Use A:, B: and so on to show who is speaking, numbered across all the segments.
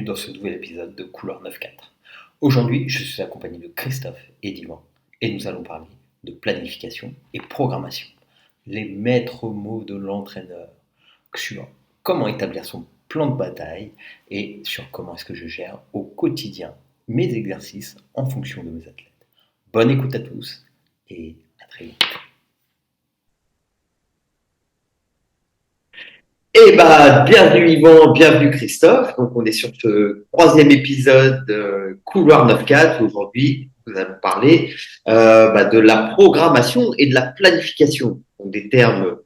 A: dans ce nouvel épisode de Couleur 9-4. Aujourd'hui, je suis accompagné de Christophe et d'Yvan et nous allons parler de planification et programmation, les maîtres mots de l'entraîneur sur comment établir son plan de bataille et sur comment est-ce que je gère au quotidien mes exercices en fonction de mes athlètes. Bonne écoute à tous et à très vite. Bienvenue Yvan, bienvenue Christophe. Donc on est sur ce troisième épisode Couloir 9-4. Aujourd'hui, nous allons parler de la programmation et de la planification. Donc des termes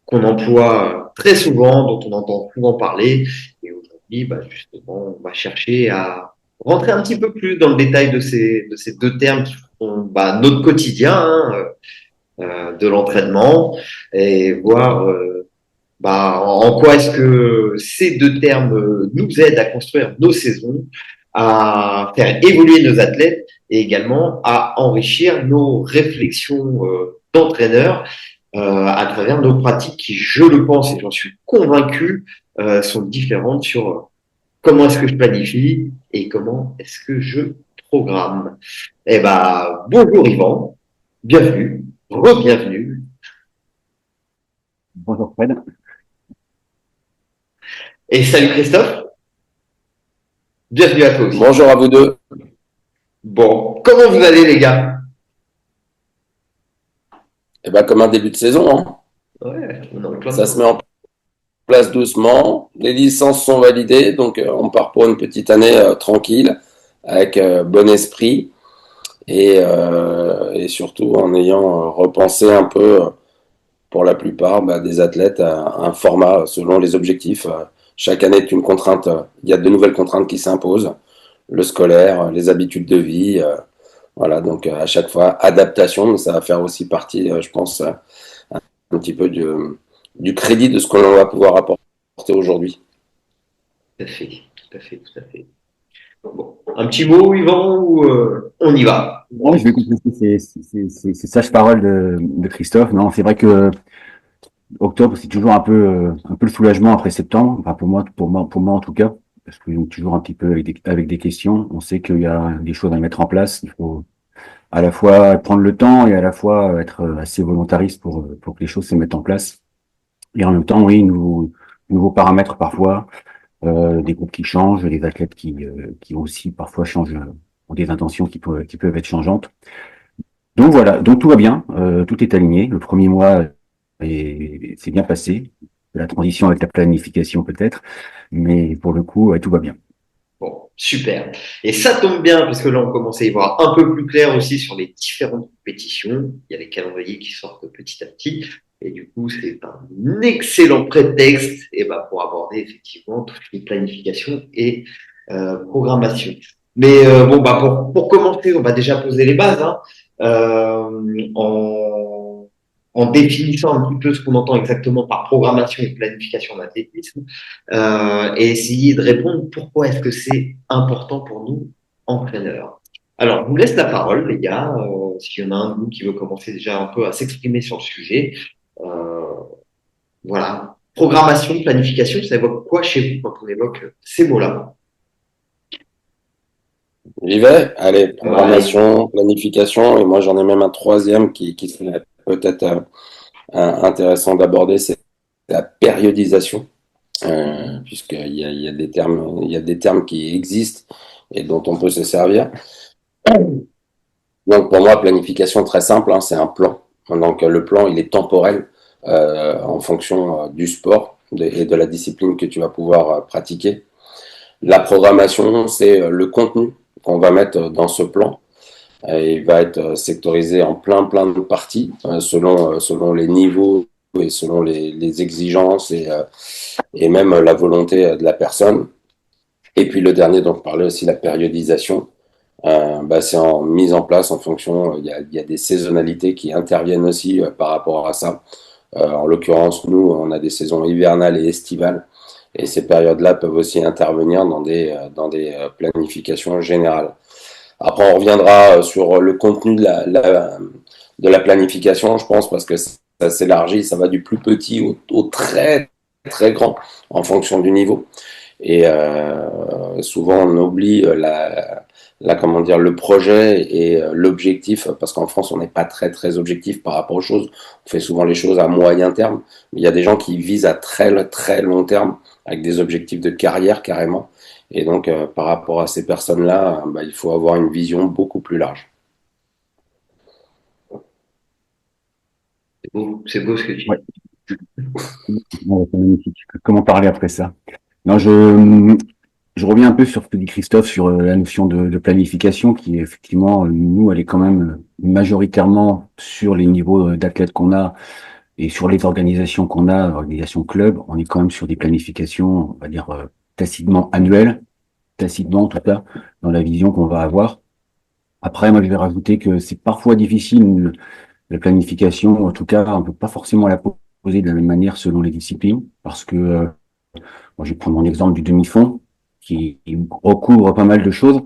A: qu'on emploie très souvent, dont on entend souvent parler. Et aujourd'hui, justement, on va chercher à rentrer un petit peu plus dans le détail de ces deux termes qui font notre quotidien de l'entraînement et voir en quoi est-ce que ces deux termes nous aident à construire nos saisons, à faire évoluer nos athlètes et également à enrichir nos réflexions d'entraîneurs à travers nos pratiques qui, je le pense et j'en suis convaincu, sont différentes sur comment est-ce que je planifie et comment est-ce que je programme. Bonjour Yvan, bienvenue, re-bienvenue.
B: Bonjour Fred.
A: Et salut Christophe, bienvenue à toi aussi.
C: Bonjour à vous deux.
A: Bon, comment vous allez les gars?
C: Comme un début de saison, hein.
A: Ouais, on est en plein
C: Ça se met en place doucement. Les licences sont validées, donc on part pour une petite année tranquille, avec bon esprit et surtout en ayant repensé un peu, pour la plupart des athlètes, un format selon les objectifs. Chaque année est une contrainte, il y a de nouvelles contraintes qui s'imposent, le scolaire, les habitudes de vie. Voilà, donc à chaque fois, adaptation, mais ça va faire aussi partie, je pense, un petit peu du crédit de ce qu'on va pouvoir apporter aujourd'hui.
A: Tout à fait, tout à fait, tout à fait. Bon, un petit mot, Yvan, ou on y va?
B: Moi, je vais compléter ces sages paroles de Christophe. Non, c'est vrai que octobre, c'est toujours un peu le soulagement après septembre. Enfin, pour moi en tout cas, parce que toujours un petit peu avec des questions. On sait qu'il y a des choses à mettre en place. Il faut à la fois prendre le temps et à la fois être assez volontariste pour que les choses se mettent en place. Et en même temps, oui, nouveaux paramètres parfois. Des groupes qui changent, des athlètes qui aussi parfois changent, ont des intentions qui peuvent être changeantes. Donc voilà, donc tout va bien, tout est aligné. Le premier mois s'est bien passé, la transition avec la planification peut-être, mais pour le coup, tout va bien.
A: Bon, super. Et ça tombe bien, parce que là, on commence à y voir un peu plus clair aussi sur les différentes compétitions. Il y a les calendriers qui sortent petit à petit. Et du coup, c'est un excellent prétexte pour aborder effectivement tout ce qui est planification et programmation. Mais pour commencer, on va déjà poser les bases en définissant un petit peu ce qu'on entend exactement par programmation et planification d'athlétisme et essayer de répondre pourquoi est-ce que c'est important pour nous, entraîneurs. Alors, je vous laisse la parole, les gars, s'il y en a un de vous qui veut commencer déjà un peu à s'exprimer sur le sujet. Voilà. Programmation, planification, ça évoque quoi chez vous quand on évoque ces mots-là?
C: J'y vais. Allez, programmation, planification, et moi j'en ai même un troisième qui serait peut-être intéressant d'aborder, c'est la périodisation, puisqu'il y a des termes qui existent et dont on peut se servir. Donc pour moi, planification très simple, hein, c'est un plan. Donc le plan, il est temporel en fonction du sport et de la discipline que tu vas pouvoir pratiquer. La programmation, c'est le contenu qu'on va mettre dans ce plan. Il va être sectorisé en plein de parties selon les niveaux et selon les exigences et même la volonté de la personne. Et puis le dernier dont je parlais aussi, la périodisation. C'est en mise en place en fonction, il y a des saisonnalités qui interviennent aussi par rapport à ça. En l'occurrence, nous, on a des saisons hivernales et estivales. Et ces périodes-là peuvent aussi intervenir dans des planifications générales. Après, on reviendra sur le contenu de la planification, je pense, parce que ça s'élargit, ça va du plus petit au très, très grand en fonction du niveau. Et souvent, on oublie comment dire, le projet et l'objectif, parce qu'en France, on n'est pas très, très objectif par rapport aux choses. On fait souvent les choses à moyen terme. Mais il y a des gens qui visent à très, très long terme, avec des objectifs de carrière carrément. Et donc, par rapport à ces personnes-là, bah, il faut avoir une vision beaucoup plus large.
A: C'est beau ce que tu
B: Ouais,
A: dis.
B: ouais, c'est magnifique. Comment parler après ça? Non, je reviens un peu sur ce que dit Christophe sur la notion de planification qui, effectivement, nous, elle est quand même majoritairement sur les niveaux d'athlètes qu'on a et sur les organisations qu'on a, organisations club, on est quand même sur des planifications, on va dire, tacitement annuelles, tacitement en tout cas, dans la vision qu'on va avoir. Après, moi, je vais rajouter que c'est parfois difficile, la planification, en tout cas, on peut pas forcément la poser de la même manière selon les disciplines, parce que moi, je vais prendre mon exemple du demi-fond, qui recouvre pas mal de choses.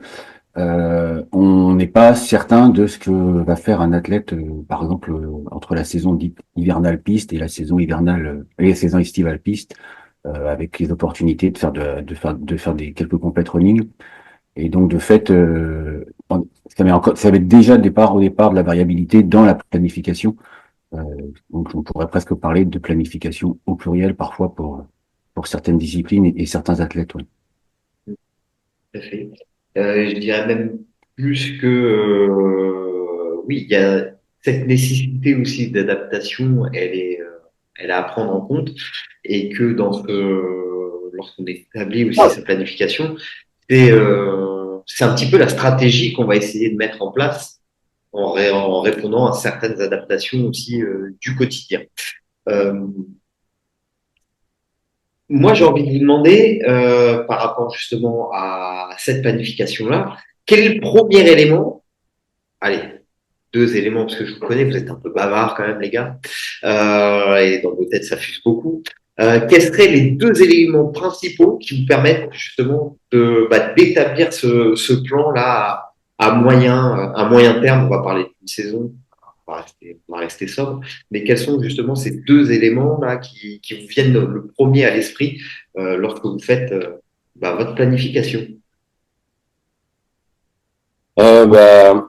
B: On n'est pas certain de ce que va faire un athlète, par exemple, entre la saison dite hivernale piste et la saison hivernale et la saison estivale piste, avec les opportunités de faire de faire des quelques complètes running. Et donc, de fait, ça met déjà au départ de la variabilité dans la planification. Euh, donc, on pourrait presque parler de planification au pluriel parfois pour certaines disciplines et certains athlètes. Ouais.
A: Tout à fait. Je dirais même plus que oui, il y a cette nécessité aussi d'adaptation, elle est à prendre en compte et que lorsqu'on établit aussi sa planification, c'est un petit peu la stratégie qu'on va essayer de mettre en place en répondant à certaines adaptations aussi du quotidien. Euh, Moi, j'ai envie de vous demander, par rapport justement à cette planification-là, quel est le premier élément? Allez, deux éléments, parce que je vous connais, vous êtes un peu bavard quand même, les gars, et dans vos têtes, ça fuse beaucoup. Quels seraient les deux éléments principaux qui vous permettent justement d'établir ce plan-là à moyen terme? On va parler d'une saison, on va rester sobre. Mais quels sont justement ces deux éléments-là qui vous viennent le premier à l'esprit lorsque vous faites votre planification?
C: Bah,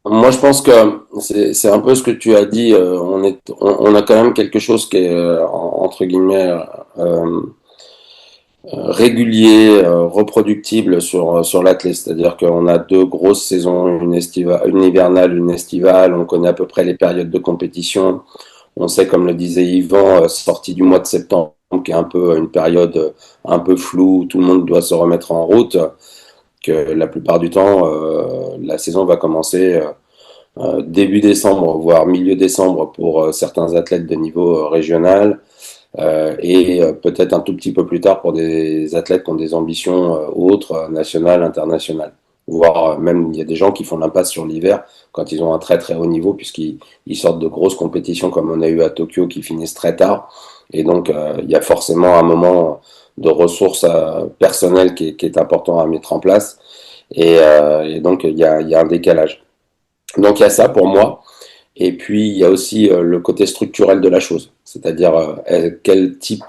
C: moi, je pense que c'est un peu ce que tu as dit. On a quand même quelque chose qui est entre guillemets euh, régulier, reproductible sur l'athlète. C'est-à-dire qu'on a deux grosses saisons, une hivernale, une estivale. On connaît à peu près les périodes de compétition. On sait, comme le disait Yvan, sortie du mois de septembre, qui est un peu une période un peu floue, où tout le monde doit se remettre en route, que la plupart du temps, la saison va commencer début décembre, voire milieu décembre pour certains athlètes de niveau régional, et peut-être un tout petit peu plus tard pour des athlètes qui ont des ambitions autres, nationales, internationales. Voire même, il y a des gens qui font l'impasse sur l'hiver quand ils ont un très très haut niveau, puisqu'ils sortent de grosses compétitions comme on a eu à Tokyo qui finissent très tard. Et donc, il y a forcément un moment de ressources personnelles qui est important à mettre en place. Et donc, il y a un décalage. Donc, il y a ça pour moi. Et puis, il y a aussi le côté structurel de la chose, c'est-à-dire quel type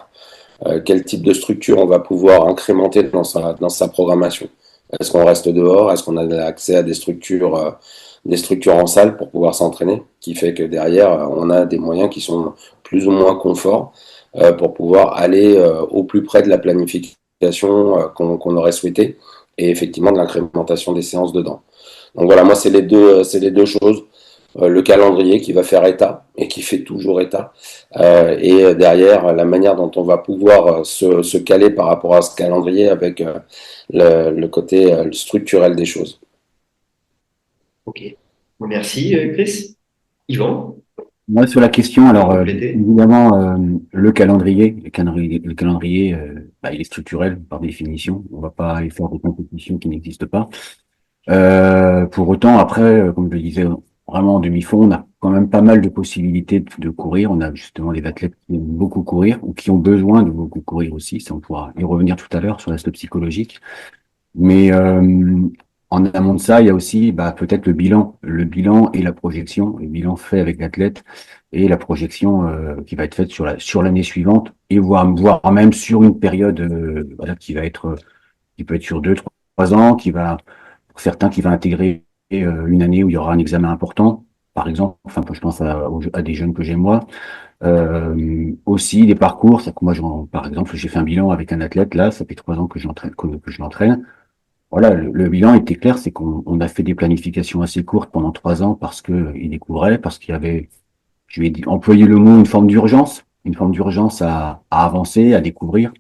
C: de structure on va pouvoir incrémenter dans sa programmation. Est-ce qu'on reste dehors? Est-ce qu'on a accès à des structures en salle pour pouvoir s'entraîner, qui fait que derrière, on a des moyens qui sont plus ou moins conforts pour pouvoir aller au plus près de la planification qu'on aurait souhaité et effectivement de l'incrémentation des séances dedans. Donc voilà, moi, c'est les deux choses. Le calendrier qui va faire état et qui fait toujours état. Et derrière, la manière dont on va pouvoir se caler par rapport à ce calendrier avec le côté structurel des choses.
A: Ok. Merci, Chris. Yvan,
B: Moi, sur la question,
A: pour
B: alors
A: compléter.
B: évidemment, le calendrier, il est structurel par définition. On va pas aller faire des compétitions qui n'existent pas. Pour autant, après, comme je le disais, vraiment en demi-fond, on a quand même pas mal de possibilités de courir. On a justement des athlètes qui aiment beaucoup courir ou qui ont besoin de beaucoup courir aussi. Ça, on pourra y revenir tout à l'heure sur l'aspect psychologique. Mais en amont de ça, il y a aussi peut-être le bilan et la projection, le bilan fait avec l'athlète et la projection qui va être faite sur l'année suivante et voire même sur une période voilà, qui peut être sur 2, 3 ans, pour certains qui va intégrer une année où il y aura un examen important, par exemple. Enfin, je pense à des jeunes que j'ai moi. Aussi des parcours, c'est que moi, par exemple, j'ai fait un bilan avec un athlète là, ça fait 3 ans que je l'entraîne. Voilà, le bilan était clair, c'est qu'on a fait des planifications assez courtes pendant 3 ans parce que il découvrait, parce qu'il y avait, je vais employer le mot, une forme d'urgence à avancer, à découvrir.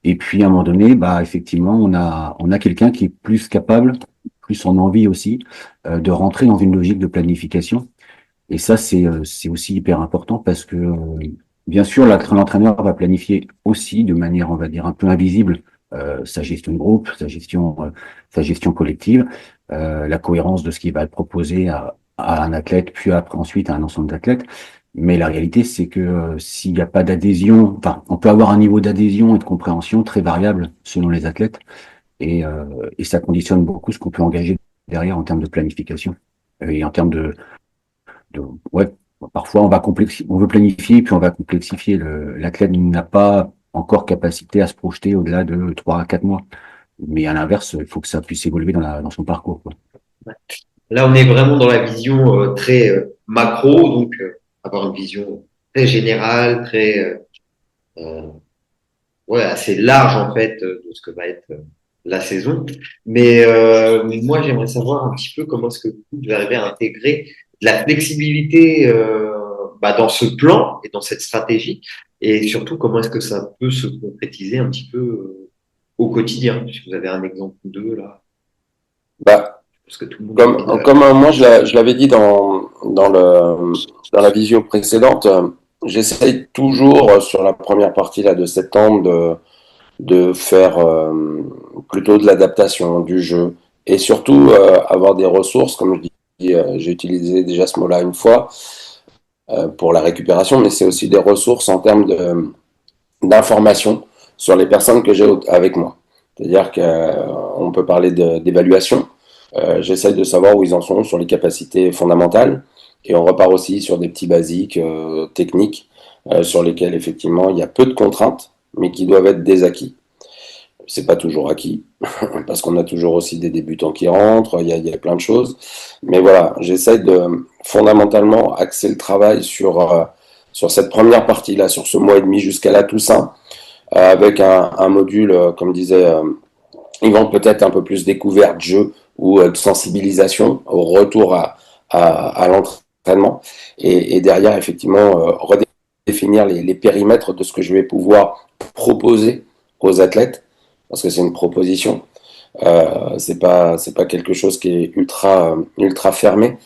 B: Et puis à un moment donné, effectivement, on a quelqu'un qui est plus capable, plus en envie aussi, de rentrer dans une logique de planification. Et ça, c'est aussi hyper important parce que, bien sûr, l'entraîneur va planifier aussi de manière, on va dire, un peu invisible, sa gestion de groupe, sa gestion collective, la cohérence de ce qu'il va proposer à un athlète, puis après, ensuite à un ensemble d'athlètes. Mais la réalité, c'est que s'il n'y a pas d'adhésion, enfin, on peut avoir un niveau d'adhésion et de compréhension très variable selon les athlètes, et ça conditionne beaucoup ce qu'on peut engager derrière en termes de planification et en termes de ouais, parfois on veut planifier, puis on va complexifier. L'athlète n'a pas encore capacité à se projeter au-delà de 3 à 4 mois. Mais à l'inverse, il faut que ça puisse évoluer dans son parcours, quoi.
A: Là, on est vraiment dans la vision très macro, donc avoir une vision très générale, très euh, ouais, assez large en fait de ce que va être la saison. Mais moi, j'aimerais savoir un petit peu comment est-ce que vous devez arriver à intégrer de la flexibilité dans ce plan et dans cette stratégie, et surtout comment est-ce que ça peut se concrétiser un petit peu au quotidien. Si vous avez un exemple ou deux là,
C: Bah,
A: parce que tout le monde est
C: comme moi je l'avais dit dans la visio précédente, j'essaye toujours sur la première partie là, de septembre de faire plutôt de l'adaptation du jeu et surtout avoir des ressources, comme je dis, j'ai utilisé déjà ce mot-là une fois pour la récupération, mais c'est aussi des ressources en termes d'informations sur les personnes que j'ai avec moi. C'est-à-dire qu'on peut parler d'évaluation. J'essaie de savoir où ils en sont sur les capacités fondamentales et on repart aussi sur des petits basiques techniques sur lesquels effectivement il y a peu de contraintes mais qui doivent être des acquis. C'est pas toujours acquis parce qu'on a toujours aussi des débutants qui rentrent, il y a plein de choses. Mais voilà, j'essaie de fondamentalement axer le travail sur cette première partie-là, sur ce mois et demi jusqu'à la Toussaint, avec un module, comme disait Yvan, peut-être un peu plus découverte, jeu ou de sensibilisation au retour à l'entraînement. Et derrière, effectivement, redéfinir les périmètres de ce que je vais pouvoir proposer aux athlètes, parce que c'est une proposition. C'est pas quelque chose qui est ultra fermé.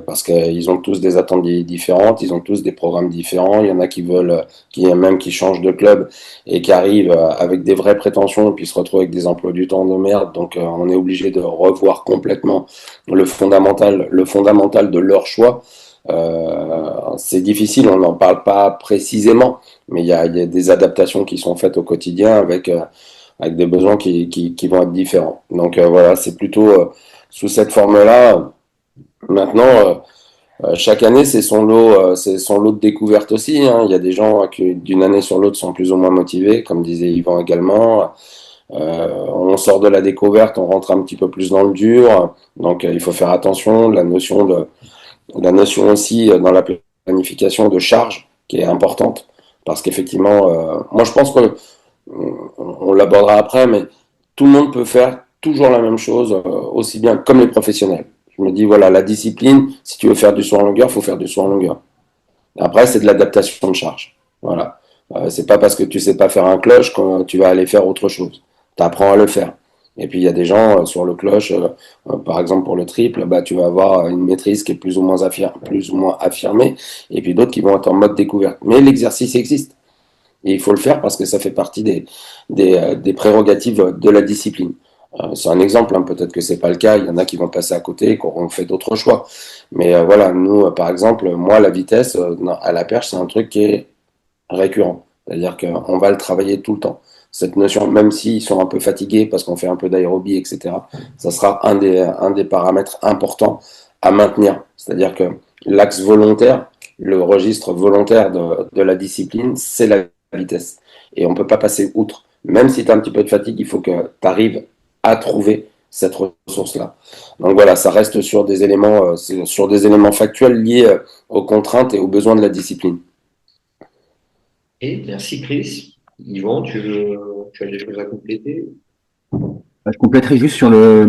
C: Parce qu'ils ont tous des attentes différentes, ils ont tous des programmes différents. Il y en a qui veulent, qui changent de club et qui arrivent avec des vraies prétentions et puis se retrouvent avec des emplois du temps de merde. Donc on est obligé de revoir complètement le fondamental de leur choix. C'est difficile, on n'en parle pas précisément, mais il y a des adaptations qui sont faites au quotidien avec des besoins qui vont être différents. Donc voilà, c'est plutôt sous cette forme-là. Maintenant, chaque année, c'est son lot de découverte aussi, hein. Il y a des gens qui, d'une année sur l'autre, sont plus ou moins motivés, comme disait Yvan également. On sort de la découverte, on rentre un petit peu plus dans le dur. Donc, il faut faire attention. La notion aussi dans la planification de charge, qui est importante, parce qu'effectivement, moi, je pense on l'abordera après, mais tout le monde peut faire toujours la même chose, aussi bien comme les professionnels. Je me dis, voilà, la discipline, si tu veux faire du saut en longueur, il faut faire du saut en longueur. Après, c'est de l'adaptation de charge. Voilà. C'est pas parce que tu sais pas faire un cloche que tu vas aller faire autre chose. Tu apprends à le faire. Et puis, il y a des gens sur le cloche, par exemple pour le triple, tu vas avoir une maîtrise qui est plus ou moins affirmée, et puis d'autres qui vont être en mode découverte. Mais l'exercice existe. Et il faut le faire parce que ça fait partie des prérogatives de la discipline. C'est un exemple, hein, peut-être que c'est pas le cas, il y en a qui vont passer à côté, qui auront fait d'autres choix. Mais voilà, nous, par exemple, moi, la vitesse à la perche, c'est un truc qui est récurrent. C'est-à-dire qu'on va le travailler tout le temps. cette notion, même s'ils sont un peu fatigués parce qu'on fait un peu d'aérobie, etc., ça sera un des paramètres importants à maintenir. C'est-à-dire que l'axe volontaire, le registre volontaire de la discipline, c'est la vitesse. Et on ne peut pas passer outre. Même si tu as un petit peu de fatigue, il faut que tu arrives à trouver cette ressource-là. Donc voilà, ça reste sur des éléments factuels liés aux contraintes et aux besoins de la discipline.
A: Et merci Chris. Yvan, tu as des choses à compléter?
B: Je compléterai juste sur la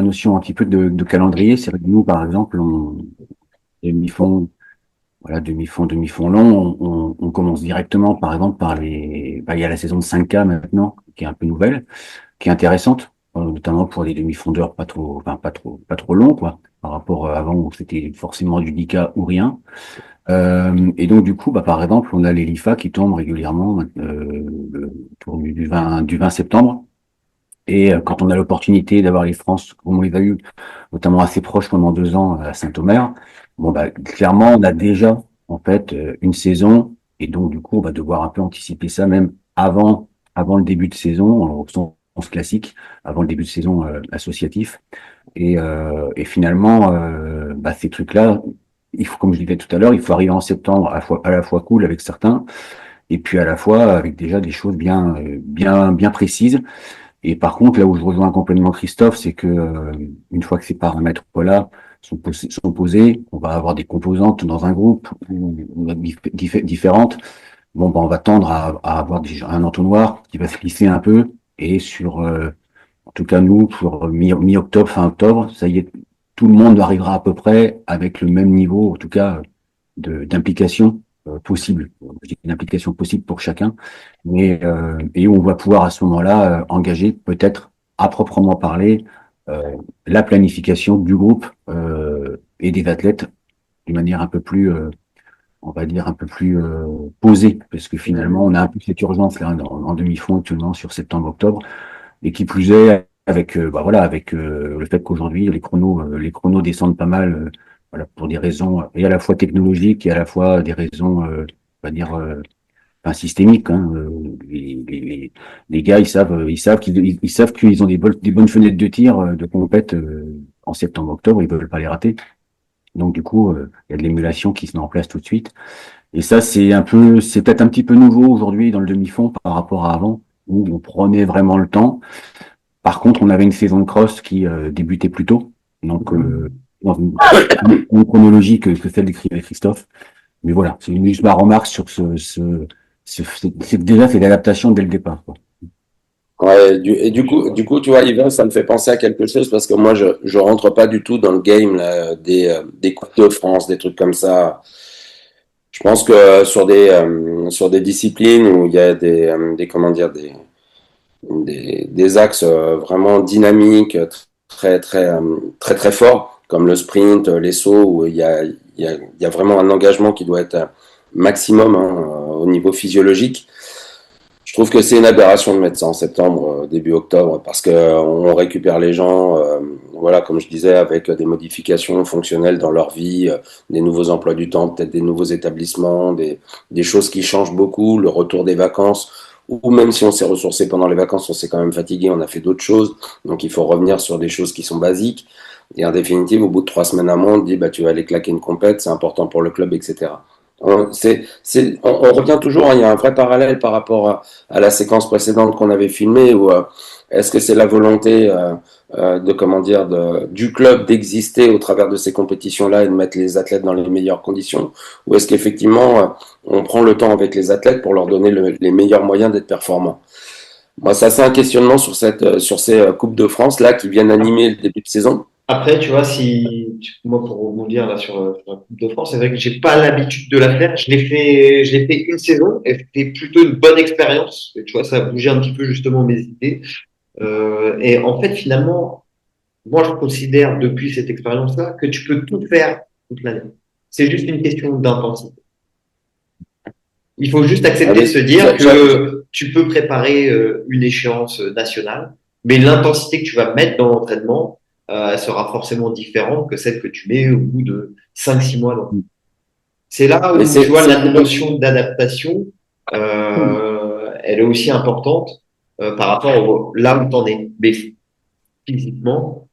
B: notion un petit peu de calendrier. C'est vrai que nous, par exemple, demi-fond, voilà, demi-fond long, on commence directement, par exemple, il y a la saison de 5K maintenant, qui est un peu nouvelle, qui est intéressante, notamment pour des demi-fondeurs pas trop longs, quoi, par rapport à avant où c'était forcément du 10K ou rien. Et donc, du coup, par exemple, on a les LIFA qui tombent régulièrement, autour du 20 septembre. Et quand on a l'opportunité d'avoir les France, comme on les a eu, notamment assez proches pendant 2 ans à Saint-Omer, clairement, on a déjà, en fait, une saison, et donc, du coup, on va devoir un peu anticiper ça même avant le début de saison, au sens classique, avant le début de saison associatif. Et finalement, ces trucs-là, il faut, comme je disais tout à l'heure, il faut arriver en septembre à la fois cool avec certains, et puis à la fois avec déjà des choses bien précises. Et par contre, là où je rejoins complètement Christophe, c'est que une fois que ces paramètres-là sont posés, on va avoir des composantes dans un groupe différentes. On va tendre à avoir un entonnoir qui va se lisser un peu. Et en tout cas nous, pour mi-octobre, fin octobre, ça y est, tout le monde arrivera à peu près avec le même niveau, en tout cas, d'implication possible. Je dis une implication possible pour chacun, et où on va pouvoir à ce moment-là engager peut-être à proprement parler la planification du groupe et des athlètes d'une manière un peu plus, on va dire un peu plus posée, parce que finalement on a un peu cette urgence là en demi-fond actuellement sur septembre-octobre, et qui plus est avec avec le fait qu'aujourd'hui les chronos descendent pas mal, voilà, pour des raisons et à la fois technologiques et à la fois des raisons on va dire systémiques, hein. Les gars ils savent qu'ils ont des bonnes fenêtres de tir de compète en septembre-octobre, ils veulent pas les rater. Donc du coup il y a de l'émulation qui se met en place tout de suite. Et ça, c'est peut-être un petit peu nouveau aujourd'hui dans le demi-fond par rapport à avant, où on prenait vraiment le temps. Par contre, on avait une saison de cross qui débutait plus tôt, donc dans une chronologie que celle décrivait Christophe. Mais voilà, c'est juste ma remarque sur déjà c'est l'adaptation dès le départ, quoi.
C: Ouais, du coup, tu vois, Yvan, ça me fait penser à quelque chose parce que moi, je rentre pas du tout dans le game là, des Coupes de France, des trucs comme ça. Je pense que sur des disciplines où il y a comment dire, des axes vraiment dynamiques, très forts, comme le sprint, les sauts, où il y a vraiment un engagement qui doit être maximum hein, au niveau physiologique. Je trouve que c'est une aberration de mettre ça en septembre, début octobre, parce que on récupère les gens, voilà, comme je disais, avec des modifications fonctionnelles dans leur vie, des nouveaux emplois du temps, peut-être des nouveaux établissements, des choses qui changent beaucoup, le retour des vacances, ou même si on s'est ressourcé pendant les vacances, on s'est quand même fatigué, on a fait d'autres choses, donc il faut revenir sur des choses qui sont basiques. Et en définitive, au bout de 3 semaines à mois, on te dit, bah, tu vas aller claquer une compète, c'est important pour le club, etc. On revient toujours, hein, il y a un vrai parallèle par rapport à la séquence précédente qu'on avait filmée, où est-ce que c'est la volonté de comment dire du club d'exister au travers de ces compétitions-là et de mettre les athlètes dans les meilleures conditions, ou est-ce qu'effectivement on prend le temps avec les athlètes pour leur donner les meilleurs moyens d'être performants. Moi, ça c'est un questionnement sur ces Coupes de France là qui viennent animer le début de saison.
A: Après, tu vois, moi, pour rebondir là sur la Coupe de France, c'est vrai que j'ai pas l'habitude de la faire. Je l'ai fait une saison et c'était plutôt une bonne expérience. Et tu vois, ça a bougé un petit peu justement mes idées. Et en fait, finalement, moi, je considère depuis cette expérience-là que tu peux tout faire toute l'année. C'est juste une question d'intensité. Il faut juste accepter de
C: Allez,
A: se dire que tu peux préparer une échéance nationale, mais l'intensité que tu vas mettre dans l'entraînement, elle sera forcément différente que celle que tu mets au bout de 5, 6 mois. C'est là
C: mais
A: où tu vois la notion d'adaptation, elle est aussi importante par rapport là où tu en es. Mais physiquement,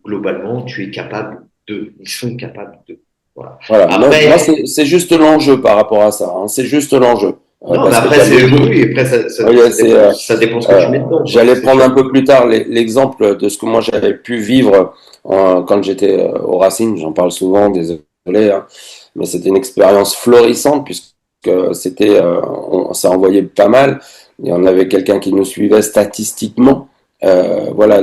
A: globalement, tu es capable de. Ils sont capables de. Voilà.
C: Voilà, moi
A: Après,
C: c'est juste l'enjeu par rapport à ça, hein. C'est juste l'enjeu.
A: non, mais
C: Parce que
A: après,
C: tu as
A: c'est,
C: d'autres
A: oui,
C: choses.
A: oui, après,
C: Oui,
A: ça dépend ce que tu mets dedans, quoi,
C: j'allais
A: c'est
C: prendre
A: sûr.
C: un peu plus tard l'exemple de ce que moi j'avais pu vivre quand j'étais au Racing. J'en parle souvent, désolé, hein, mais c'était une expérience florissante puisque ça envoyait pas mal. Et on avait quelqu'un qui nous suivait statistiquement. Voilà,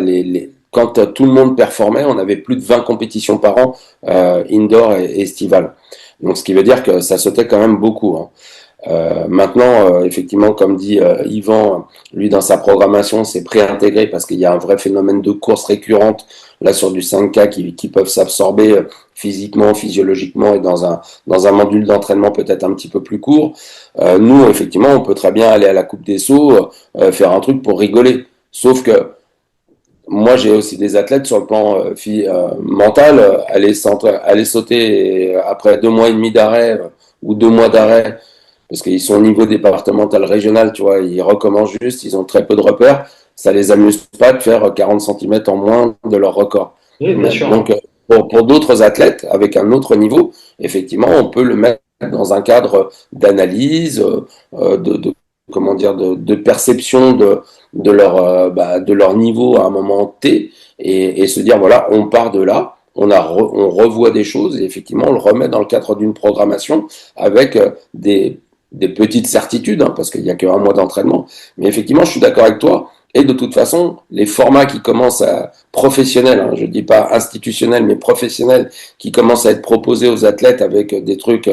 C: quand tout le monde performait, on avait plus de 20 compétitions par an, indoor et estivales. Donc, ce qui veut dire que ça sautait quand même beaucoup, hein. Maintenant, effectivement, comme dit Yvan, lui dans sa programmation, c'est préintégré parce qu'il y a un vrai phénomène de course récurrente là sur du 5K qui peuvent s'absorber physiquement, physiologiquement et dans un module d'entraînement peut-être un petit peu plus court. Nous, effectivement, on peut très bien aller à la Coupe des Sceaux, faire un truc pour rigoler. Sauf que moi, j'ai aussi des athlètes sur le plan mental, aller sauter après 2 mois et demi d'arrêt ou 2 mois d'arrêt parce qu'ils sont au niveau départemental, régional, tu vois, ils recommencent juste, ils ont très peu de repères, ça les amuse pas de faire 40 centimètres en moins de leur record.
A: Oui, bien sûr.
C: Donc, pour d'autres athlètes avec un autre niveau, effectivement, on peut le mettre dans un cadre d'analyse, comment dire, de perception de leur niveau à un moment T, et se dire, voilà, on part de là, on revoit des choses, et effectivement, on le remet dans le cadre d'une programmation avec des petites certitudes, hein, parce qu'il n'y a qu'un mois d'entraînement. Mais effectivement, je suis d'accord avec toi. Et de toute façon, les formats qui commencent à professionnels, hein, je dis pas institutionnels, mais professionnels, qui commencent à être proposés aux athlètes avec des trucs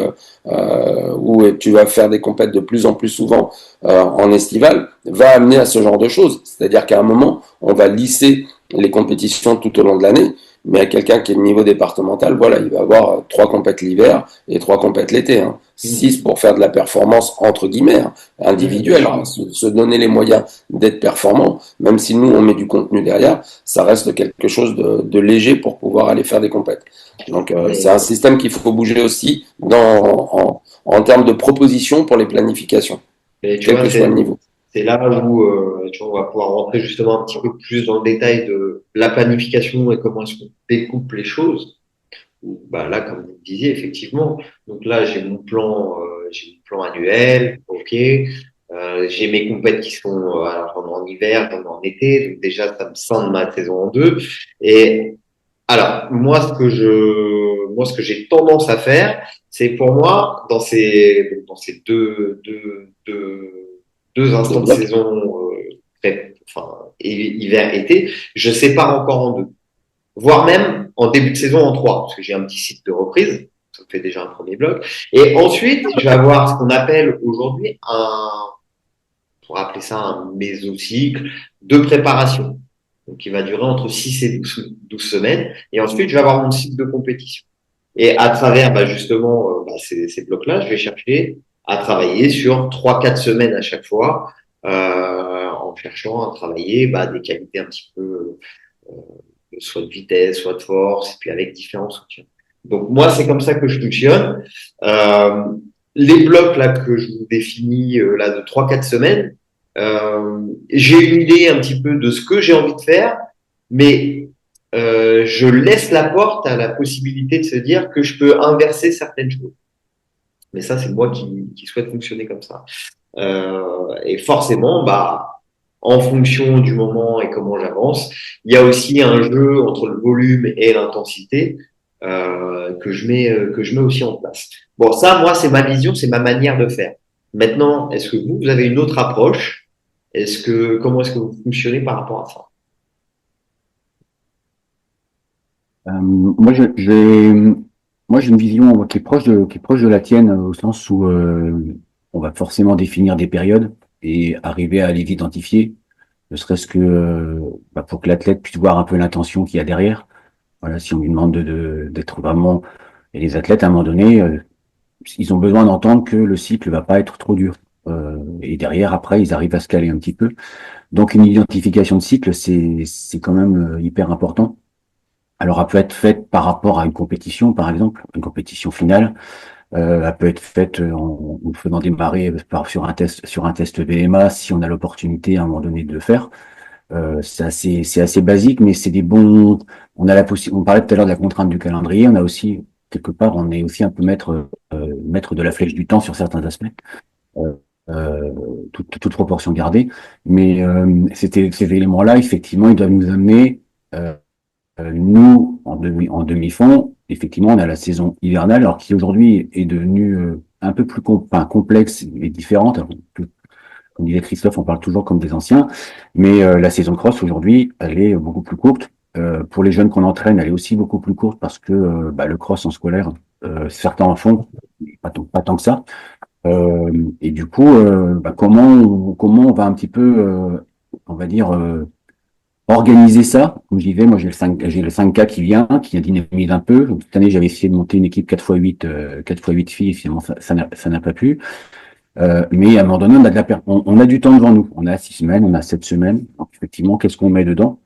C: où tu vas faire des compètes de plus en plus souvent en estival, va amener à ce genre de choses. C'est-à-dire qu'à un moment, on va lisser les compétitions tout au long de l'année, mais à quelqu'un qui est de niveau départemental, voilà, il va avoir 3 compètes l'hiver et 3 compètes l'été, hein.
A: Mm.
C: 6 pour faire de la performance entre guillemets, hein,
A: Oui, bien
C: individuelle, hein,
A: sûr.
C: se donner les moyens d'être performant, même si nous on met du contenu derrière, ça reste quelque chose de léger pour pouvoir aller faire des compètes. Donc c'est un
A: Mais,
C: système qu'il faut bouger aussi en termes de propositions pour les planifications,
A: mais tu
C: quel
A: vois,
C: que soit le niveau.
A: c'est là où tu vois, on va pouvoir rentrer justement un petit peu plus dans le détail de la planification et comment est-ce qu'on découpe les choses. Bah là, comme vous le disiez, effectivement. Donc là, j'ai mon plan annuel, ok. J'ai mes compètes qui sont alors, j'en ai en hiver, j'en ai en été. Donc déjà, ça me scinde ma saison en deux. Et alors, moi, ce que j'ai tendance à faire, c'est pour moi, dans ces deux
C: De
A: instants de
C: bloc.
A: saison, enfin, hiver-été, je sépare encore en deux, voire même en début de saison en trois, parce que j'ai un petit site de reprise, ça me fait déjà un premier bloc. Et ensuite, je vais avoir ce qu'on appelle aujourd'hui pour appeler ça un mésocycle de préparation. Donc, qui va durer entre 6 et 12 semaines. Et ensuite, je vais avoir mon cycle de compétition. Et à travers, bah, justement, ces blocs-là, je vais chercher à travailler sur 3, 4 semaines à chaque fois, en cherchant à travailler des qualités un petit peu soit de vitesse, soit de force, et puis avec différents soutiens. Donc moi, c'est comme ça que je fonctionne. Euh, les blocs là que je vous définis là de 3, 4 semaines, j'ai une idée un petit peu de ce que j'ai envie de faire, mais je laisse la porte à la possibilité de se dire que je peux inverser certaines choses. Mais ça, c'est moi qui souhaite fonctionner comme ça. Et forcément, en fonction du moment et comment j'avance, il y a aussi un jeu entre le volume et l'intensité que je mets aussi en place. Bon, ça, moi, c'est ma vision, c'est ma manière de faire. Maintenant, est-ce que vous avez une autre approche? Comment est-ce que vous fonctionnez par rapport à ça?
B: Moi, j'ai une vision qui est proche de la tienne, au sens où on va forcément définir des périodes et arriver à les identifier, ne serait-ce que pour que l'athlète puisse voir un peu l'intention qu'il y a derrière. Voilà, si on lui demande d'être vraiment, et les athlètes à un moment donné, ils ont besoin d'entendre que le cycle va pas être trop dur. Et derrière, après, ils arrivent à se caler un petit peu. Donc, une identification de cycle, c'est quand même hyper important. Alors, elle peut être faite par rapport à une compétition, par exemple, une compétition finale. Elle peut être faite en faisant démarrer sur un test VMA si on a l'opportunité à un moment donné de le faire. C'est assez basique, mais c'est des bons. On a la possibilité. On parlait tout à l'heure de la contrainte du calendrier. On a aussi quelque part, on est aussi un peu maître de la flèche du temps sur certains aspects, euh, toute proportion gardée. Mais ces éléments-là, effectivement, ils doivent nous amener. Euh, Nous, en demi-fond, effectivement, on a la saison hivernale, alors qui aujourd'hui est devenue un peu plus complexe et différente. Alors, comme disait Christophe, on parle toujours comme des anciens, mais la saison de cross aujourd'hui, elle est beaucoup plus courte. Pour les jeunes qu'on entraîne, elle est aussi beaucoup plus courte parce que le cross en scolaire, certains en font, mais pas tant que ça. Et du coup, comment on va un petit peu, on va dire, organiser ça. Comme je disais, moi j'ai le 5K qui vient, qui a dynamisé un peu. Cette année, j'avais essayé de monter une équipe 4x8, 4x8 filles, finalement ça n'a pas pu. Mais à un moment donné, on a du temps devant nous. On a 6 semaines, on a 7 semaines. Donc, effectivement, qu'est-ce qu'on met dedans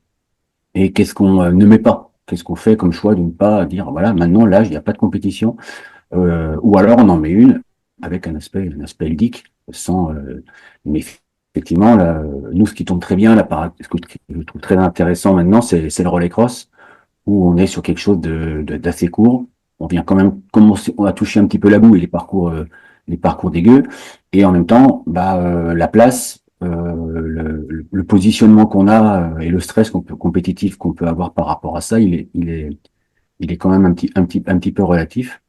B: et qu'est-ce qu'on ne met pas? Qu'est-ce qu'on fait comme choix de ne pas dire, voilà, maintenant, là, il n'y a pas de compétition. Ou alors, on en met une avec un aspect ludique, sans, mais effectivement, là, nous, ce qui tombe très bien, ce que je trouve très intéressant maintenant, c'est le relais cross, où on est sur quelque chose d'assez court. On vient quand même commencer, on a touché un petit peu la boue et les parcours dégueux. Et en même temps, la place, le positionnement qu'on a et le stress compétitif qu'on peut avoir par rapport à ça, il est quand même un petit peu relatif.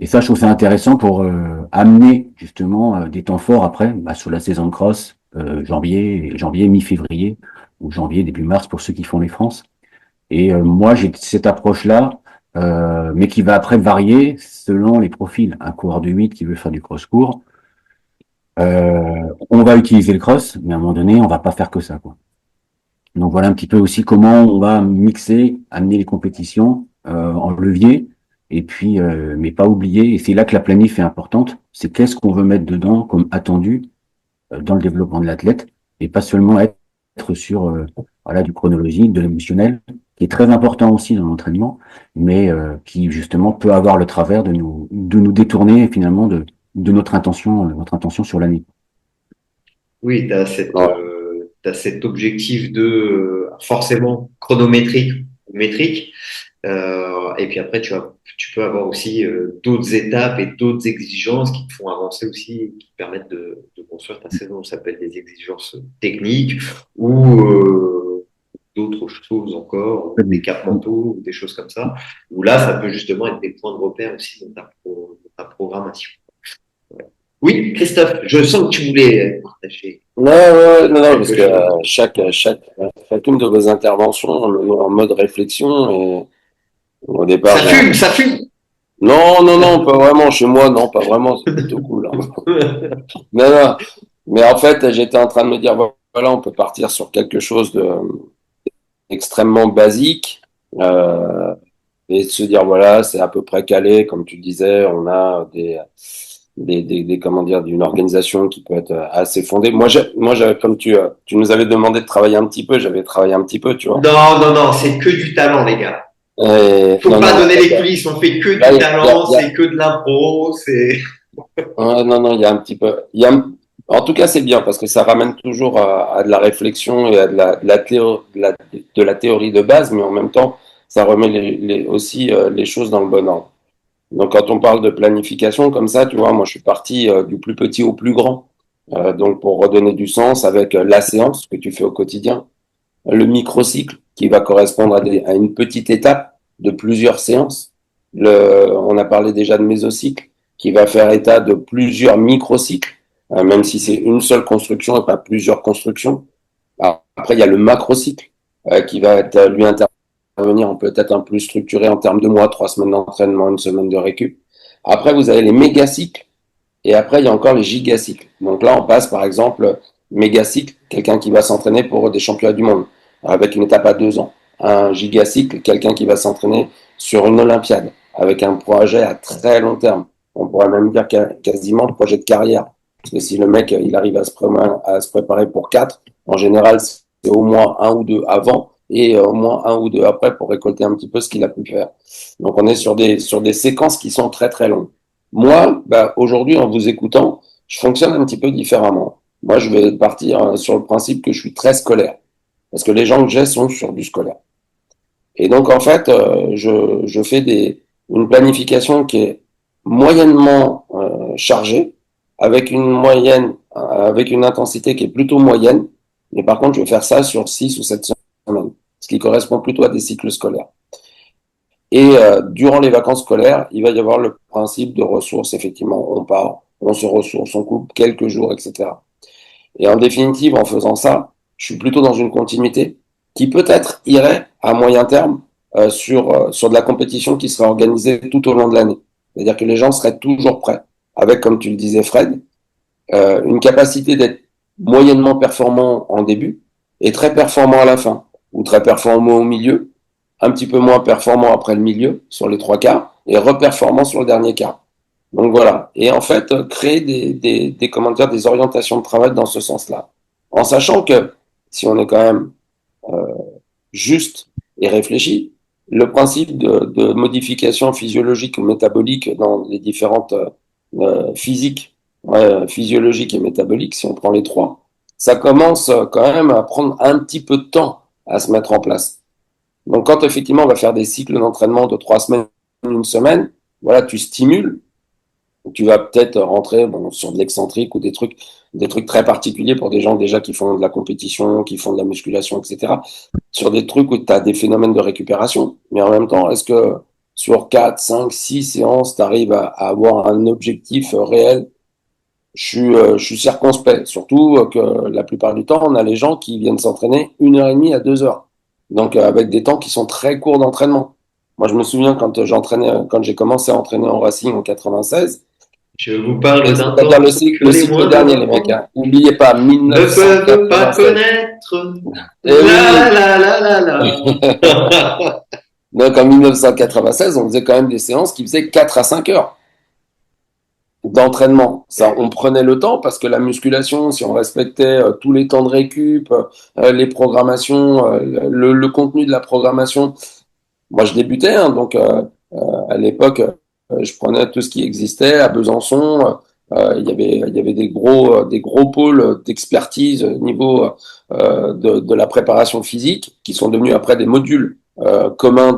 B: Et ça, je trouve ça intéressant pour amener justement des temps forts après, sur la saison de cross, janvier, mi-février, ou janvier, début mars pour ceux qui font les France. Et moi, j'ai cette approche-là, mais qui va après varier selon les profils. Un coureur de 8 qui veut faire du cross court, on va utiliser le cross, mais à un moment donné, on va pas faire que ça, quoi. Donc voilà un petit peu aussi comment on va mixer, amener les compétitions en levier, et puis mais pas oublier, et c'est là que la planif est importante, c'est qu'est-ce qu'on veut mettre dedans comme attendu dans le développement de l'athlète, et pas seulement être sur du chronologique, de l'émotionnel, qui est très important aussi dans l'entraînement, mais qui justement peut avoir le travers de nous détourner finalement de notre intention sur l'année.
A: Oui,
C: Ouais.
A: t'as cet objectif de forcément chronométrique ou métrique. Et puis après, tu peux avoir aussi d'autres étapes et d'autres exigences qui te font avancer aussi, qui te permettent de construire ta saison. Ça peut être des exigences techniques ou d'autres choses encore, ou des caps mentaux, ou des choses comme ça. Où là, ça peut justement être des points de repère aussi dans ta programmation. Ouais. Oui, Christophe, je sens que tu voulais partager
C: Non, ouais, non, non, parce
A: quelque
C: que
A: chose.
C: chacune de vos interventions, on est en mode réflexion et au départ,
A: Ça fume, ça fume.
C: non, non, non, pas vraiment. Chez moi, non, pas vraiment. C'est plutôt cool, hein. Non, non. Mais en fait, j'étais en train de me dire, voilà, on peut partir sur quelque chose de extrêmement basique et de se dire, voilà, c'est à peu près calé, comme tu disais, on a comment dire, d'une organisation qui peut être assez fondée. J'avais, comme tu nous avais demandé de travailler un petit peu, j'avais travaillé un petit peu, tu vois.
A: Non, non, non, c'est que du talent, les gars. Faut
C: Non,
A: pas
C: non,
A: donner les coulisses, on fait que
C: là,
A: du talent, c'est que de l'impro, c'est.
C: ouais, non, non, il y a un petit peu. En tout cas, c'est bien parce que ça ramène toujours à de la réflexion et à de la théorie de base, mais en même temps, ça remet aussi les choses dans le bon ordre. Donc, quand on parle de planification comme ça, tu vois, moi, je suis parti du plus petit au plus grand. Donc, pour redonner du sens avec la séance que tu fais au quotidien, le microcycle qui va correspondre à une petite étape de plusieurs séances. On a parlé déjà de mésocycle qui va faire état de plusieurs microcycles, même si c'est une seule construction et pas plusieurs constructions. Alors, après, il y a le macrocycle qui va être, lui intervenir peut-être un peu plus structuré en termes de mois, 3 semaines d'entraînement, une semaine de récup. Après, vous avez les mégacycles et après, il y a encore les gigacycles. Donc là, on passe par exemple mégacycle, quelqu'un qui va s'entraîner pour des championnats du monde avec une étape à 2 ans. Un gigacycle, quelqu'un qui va s'entraîner sur une Olympiade avec un projet à très long terme. On pourrait même dire quasiment le projet de carrière. Parce que si le mec il arrive à se préparer pour 4, en général, c'est au moins un ou deux avant et au moins un ou deux après pour récolter un petit peu ce qu'il a pu faire. Donc on est sur des séquences qui sont très très longues. Moi, bah, aujourd'hui, en vous écoutant, je fonctionne un petit peu différemment. Moi, je vais partir sur le principe que je suis très scolaire, parce que les gens que j'ai sont sur du scolaire. Et donc, en fait, je fais une planification qui est moyennement chargée, avec une intensité qui est plutôt moyenne. Mais par contre, je vais faire ça sur 6 ou 7 semaines, ce qui correspond plutôt à des cycles scolaires. Et durant les vacances scolaires, il va y avoir le principe de ressources. Effectivement, on part, on se ressource, on coupe quelques jours, etc. Et en définitive, en faisant ça, je suis plutôt dans une continuité qui peut-être irait à moyen terme sur de la compétition qui serait organisée tout au long de l'année. C'est-à-dire que les gens seraient toujours prêts, avec, comme tu le disais Fred, une capacité d'être moyennement performant en début et très performant à la fin, ou très performant au milieu, un petit peu moins performant après le milieu, sur les trois quarts, et reperformant sur le dernier quart. Donc voilà. Et en fait, créer comment dire, des orientations de travail dans ce sens-là. En sachant que, si on est quand même juste et réfléchi, le principe de modification physiologique ou métabolique dans les différentes physiques, physiologiques et métaboliques, si on prend les trois, ça commence quand même à prendre un petit peu de temps à se mettre en place. Donc quand effectivement on va faire des cycles d'entraînement de 3 semaines, une semaine, voilà, tu stimules, tu vas peut-être rentrer sur de l'excentrique ou des trucs très particuliers pour des gens déjà qui font de la compétition, qui font de la musculation, etc. Sur des trucs où tu as des phénomènes de récupération. Mais en même temps, est-ce que sur 4, 5, 6 séances, tu arrives à avoir un objectif réel? Je suis circonspect. Surtout que la plupart du temps, on a les gens qui viennent s'entraîner 1 heure et demie à 2 heures. Donc avec des temps qui sont très courts d'entraînement. Moi, je me souviens quand j'ai commencé à entraîner en Racing en 96.
A: Je vous parle d'un
C: C'est-à-dire
A: temps que
C: le
A: les
C: cycle
A: moins
C: dernier, les mecs.
A: d'enfants
C: Hein. N'oubliez pas,
A: ne peuvent pas
C: 1996.
A: connaître.
C: Eh oui.
A: La la la la la.
C: Donc en 1996, on faisait quand même des séances qui faisaient 4 à 5 heures d'entraînement. Ça, on prenait le temps parce que la musculation, si on respectait tous les temps de récup, les programmations, le contenu de la programmation. Moi, je débutais, hein, donc à l'époque, je prenais tout ce qui existait à Besançon. Il y avait des gros pôles d'expertise au niveau de la préparation physique, qui sont devenus après des modules communs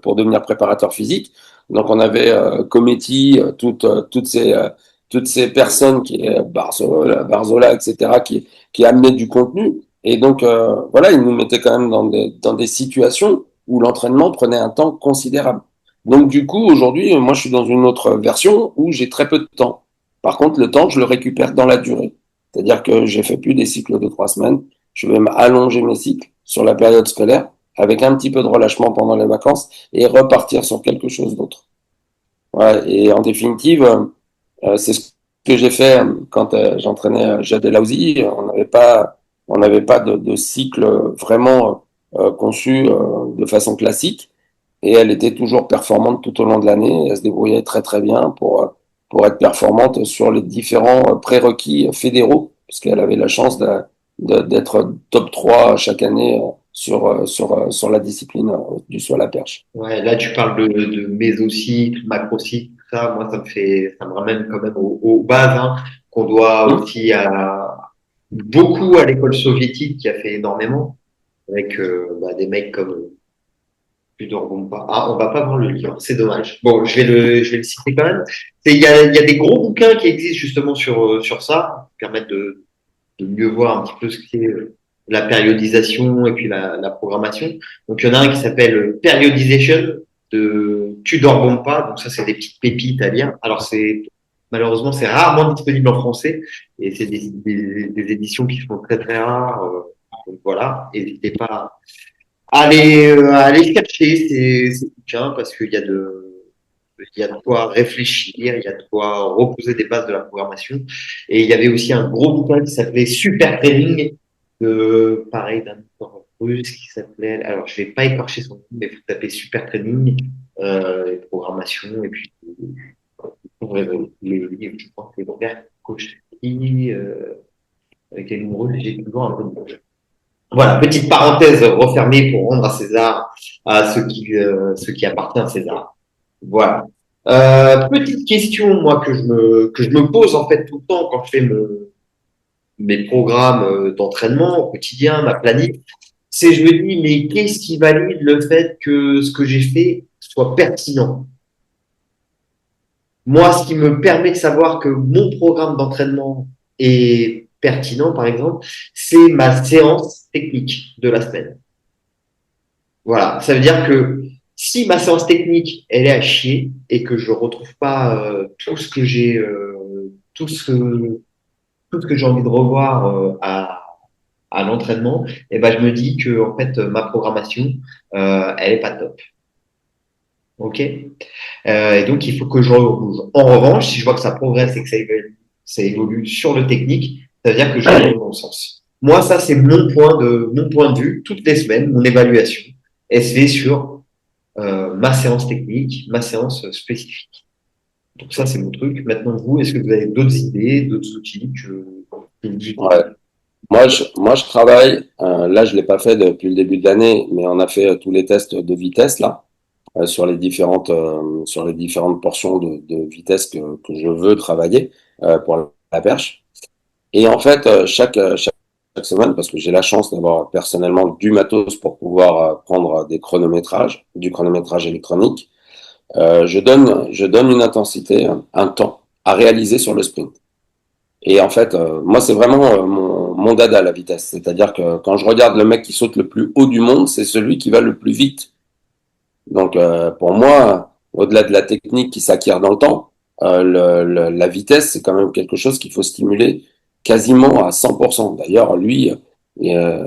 C: pour devenir préparateur physique. Donc, on avait Cometti, toutes ces personnes Barzola, etc., qui amenaient du contenu. Et donc, voilà, ils nous mettaient quand même dans des situations où l'entraînement prenait un temps considérable. Donc du coup, aujourd'hui, moi, je suis dans une autre version où j'ai très peu de temps. Par contre, le temps, je le récupère dans la durée. C'est-à-dire que j'ai fait plus des cycles de 3 semaines. Je vais m'allonger mes cycles sur la période scolaire avec un petit peu de relâchement pendant les vacances et repartir sur quelque chose d'autre. Ouais, et en définitive, c'est ce que j'ai fait quand j'entraînais Jad El Aouzi. On n'avait pas de cycle vraiment conçu de façon classique. Et elle était toujours performante tout au long de l'année. Elle se débrouillait très très bien pour être performante sur les différents prérequis fédéraux, puisqu'elle avait la chance d'être top 3 chaque année sur la discipline du saut à la perche.
A: Ouais, là, tu parles de mésocycle, macrocycle, tout ça. Moi, ça me ramène quand même aux bases, hein, qu'on doit aussi beaucoup à l'école soviétique qui a fait énormément avec des mecs comme Tudor Bomba. Ah, on va pas voir le livre, c'est dommage. Bon, je vais le citer quand même. Il y a des gros bouquins qui existent justement sur ça, qui permettent de mieux voir un petit peu ce qu'est la périodisation et puis la programmation. Donc, il y en a un qui s'appelle Periodization de Tudor Bompa. Donc, ça, c'est des petites pépites à lire. Alors, malheureusement, c'est rarement disponible en français et c'est des éditions qui sont très, très rares. Donc, voilà. N'hésitez pas à aller chercher ces bouquins parce il y a de quoi réfléchir, il y a de quoi reposer des bases de la programmation. Et il y avait aussi un gros bouquin qui s'appelait Super Training, pareil, d'un auteur russe qui s'appelait, alors je vais pas écorcher son nom, mais il faut taper Super Training, programmation, et puis les livres, je crois que c'est Robert Kochki, avec les nombreux, j'ai toujours un peu de mal. Voilà, petite parenthèse refermée pour rendre à César à ce qui appartient à César. Voilà. Petite question, moi, que je me pose en fait tout le temps quand je fais mes programmes d'entraînement au quotidien, ma planning, c'est je me dis, mais qu'est-ce qui valide le fait que ce que j'ai fait soit pertinent? Moi, ce qui me permet de savoir que mon programme d'entraînement est pertinent, par exemple, c'est ma séance technique de la semaine. Voilà, ça veut dire que si ma séance technique, elle est à chier et que je retrouve pas tout ce que j'ai envie de revoir à l'entraînement, et ben je me dis que en fait ma programmation, elle est pas top. Ok? Et donc, il faut que je rebouge. En revanche, si je vois que ça progresse et que ça évolue sur le technique, ça veut dire que j'ai dans le bon sens. Moi, ça, c'est mon point de vue, toutes les semaines, mon évaluation. Elle se fait sur ma séance technique, ma séance spécifique. Donc ça, c'est mon truc. Maintenant, vous, est-ce que vous avez d'autres idées, d'autres outils que vous
C: Ouais.
A: utilisez?
C: Moi, je travaille, là, je l'ai pas fait depuis le début de l'année, mais on a fait tous les tests de vitesse, là, sur les différentes portions de vitesse que je veux travailler pour la perche. Et en fait, chaque semaine, parce que j'ai la chance d'avoir personnellement du matos pour pouvoir prendre des chronométrages, du chronométrage électronique, je donne une intensité, un temps à réaliser sur le sprint. Et en fait, moi, c'est vraiment mon dada, la vitesse. C'est-à-dire que quand je regarde le mec qui saute le plus haut du monde, c'est celui qui va le plus vite. Donc, pour moi, au-delà de la technique qui s'acquiert dans le temps, la vitesse, c'est quand même quelque chose qu'il faut stimuler quasiment à 100%. D'ailleurs, lui, euh,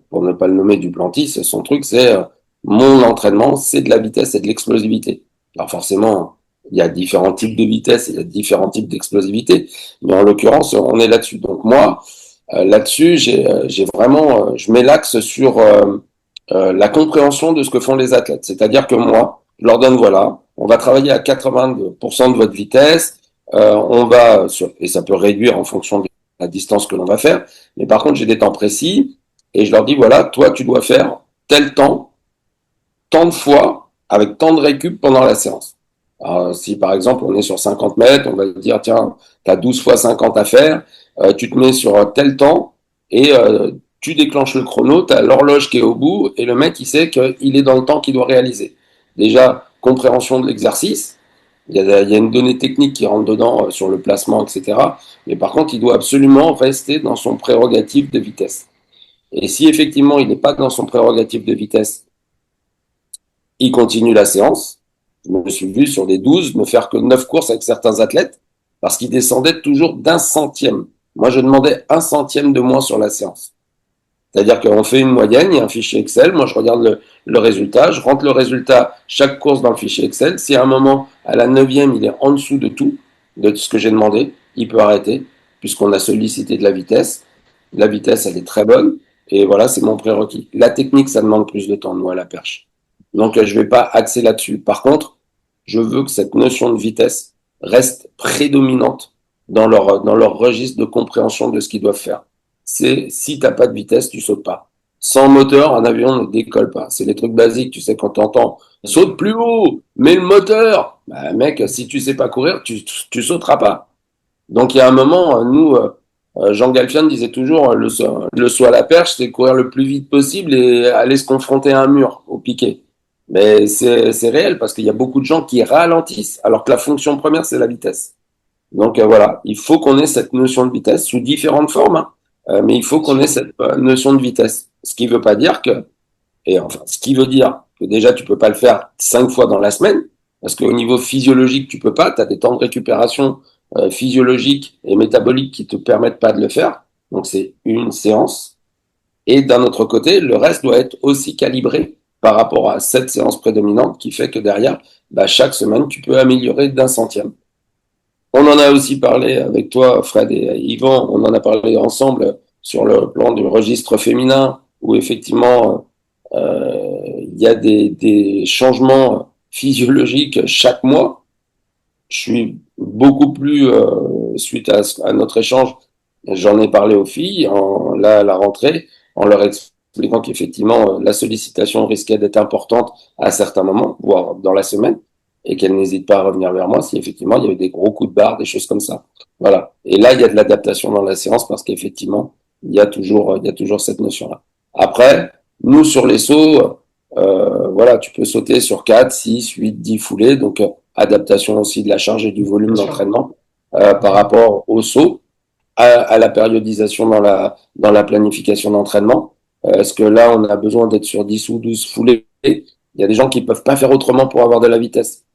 C: pour ne pas le nommer Duplantis, son truc, c'est mon entraînement, c'est de la vitesse et de l'explosivité. Alors forcément, il y a différents types de vitesse, et il y a différents types d'explosivité, mais en l'occurrence, on est là-dessus. Donc moi, là-dessus, j'ai vraiment, je mets l'axe sur la compréhension de ce que font les athlètes. C'est-à-dire que moi, je leur donne, voilà, on va travailler à 80% de votre vitesse, et ça peut réduire en fonction de la distance que l'on va faire, mais par contre, j'ai des temps précis, et je leur dis, voilà, toi, tu dois faire tel temps, tant de fois, avec tant de récup pendant la séance. Alors, si par exemple, on est sur 50 mètres, on va dire, tiens, tu as 12 fois 50 à faire, tu te mets sur tel temps, et tu déclenches le chrono, tu as l'horloge qui est au bout, et le mec, il sait qu'il est dans le temps qu'il doit réaliser. Déjà, compréhension de l'exercice, il y a une donnée technique qui rentre dedans sur le placement, etc. Mais par contre, il doit absolument rester dans son prérogative de vitesse. Et si effectivement il n'est pas dans son prérogative de vitesse, il continue la séance. Je me suis vu sur des 12 me faire que 9 courses avec certains athlètes parce qu'ils descendaient toujours d'un centième. Moi, je demandais un centième de moins sur la séance. C'est-à-dire qu'on fait une moyenne, il y a un fichier Excel, moi je regarde le résultat, je rentre le résultat, chaque course dans le fichier Excel. Si à un moment, à la neuvième, il est en dessous de tout, de ce que j'ai demandé, il peut arrêter, puisqu'on a sollicité de la vitesse. La vitesse, elle est très bonne, et voilà, c'est mon prérequis. La technique, ça demande plus de temps, nous, à la perche. Donc, je ne vais pas axer là-dessus. Par contre, je veux que cette notion de vitesse reste prédominante dans leur registre de compréhension de ce qu'ils doivent faire. C'est si t'as pas de vitesse, tu sautes pas. Sans moteur, un avion ne décolle pas. C'est les trucs basiques, tu sais, quand t'entends saute plus haut, mets le moteur. Bah, mec, si tu sais pas courir, tu sauteras pas. Donc il y a un moment, Jean Galfian disait toujours le saut à la perche, c'est courir le plus vite possible et aller se confronter à un mur au piqué. Mais c'est réel parce qu'il y a beaucoup de gens qui ralentissent alors que la fonction première, c'est la vitesse. Donc voilà, il faut qu'on ait cette notion de vitesse sous différentes formes, hein. Mais il faut qu'on ait cette notion de vitesse. Ce qui veut pas dire que, et enfin, ce qui veut dire que déjà tu peux pas le faire 5 fois dans la semaine, parce qu'au niveau physiologique tu peux pas, tu as des temps de récupération physiologiques et métaboliques qui te permettent pas de le faire. Donc c'est une séance. Et d'un autre côté, le reste doit être aussi calibré par rapport à cette séance prédominante qui fait que derrière, bah, chaque semaine tu peux améliorer d'un centième. On en a aussi parlé avec toi, Fred et Yvan, on en a parlé ensemble sur le plan du registre féminin, où effectivement, il y a des changements physiologiques chaque mois. Je suis beaucoup plus, suite à notre échange, j'en ai parlé aux filles, là, à la rentrée, en leur expliquant qu'effectivement, la sollicitation risquait d'être importante à certains moments, voire dans la semaine. et qu'elle n'hésite pas à revenir vers moi si effectivement il y a eu des gros coups de barre, des choses comme ça. Voilà. Et là, il y a de l'adaptation dans la séance parce qu'effectivement, il y a toujours cette notion-là. Après, nous, sur les sauts, voilà, tu peux sauter sur 4, 6, 8, 10 foulées. Donc, adaptation aussi de la charge et du volume
A: Bien sûr.
C: d'entraînement par rapport au saut, à la périodisation dans la planification d'entraînement. Est-ce que là, on a besoin d'être sur 10 ou 12 foulées? Il y a des gens qui peuvent pas faire autrement pour avoir de la vitesse.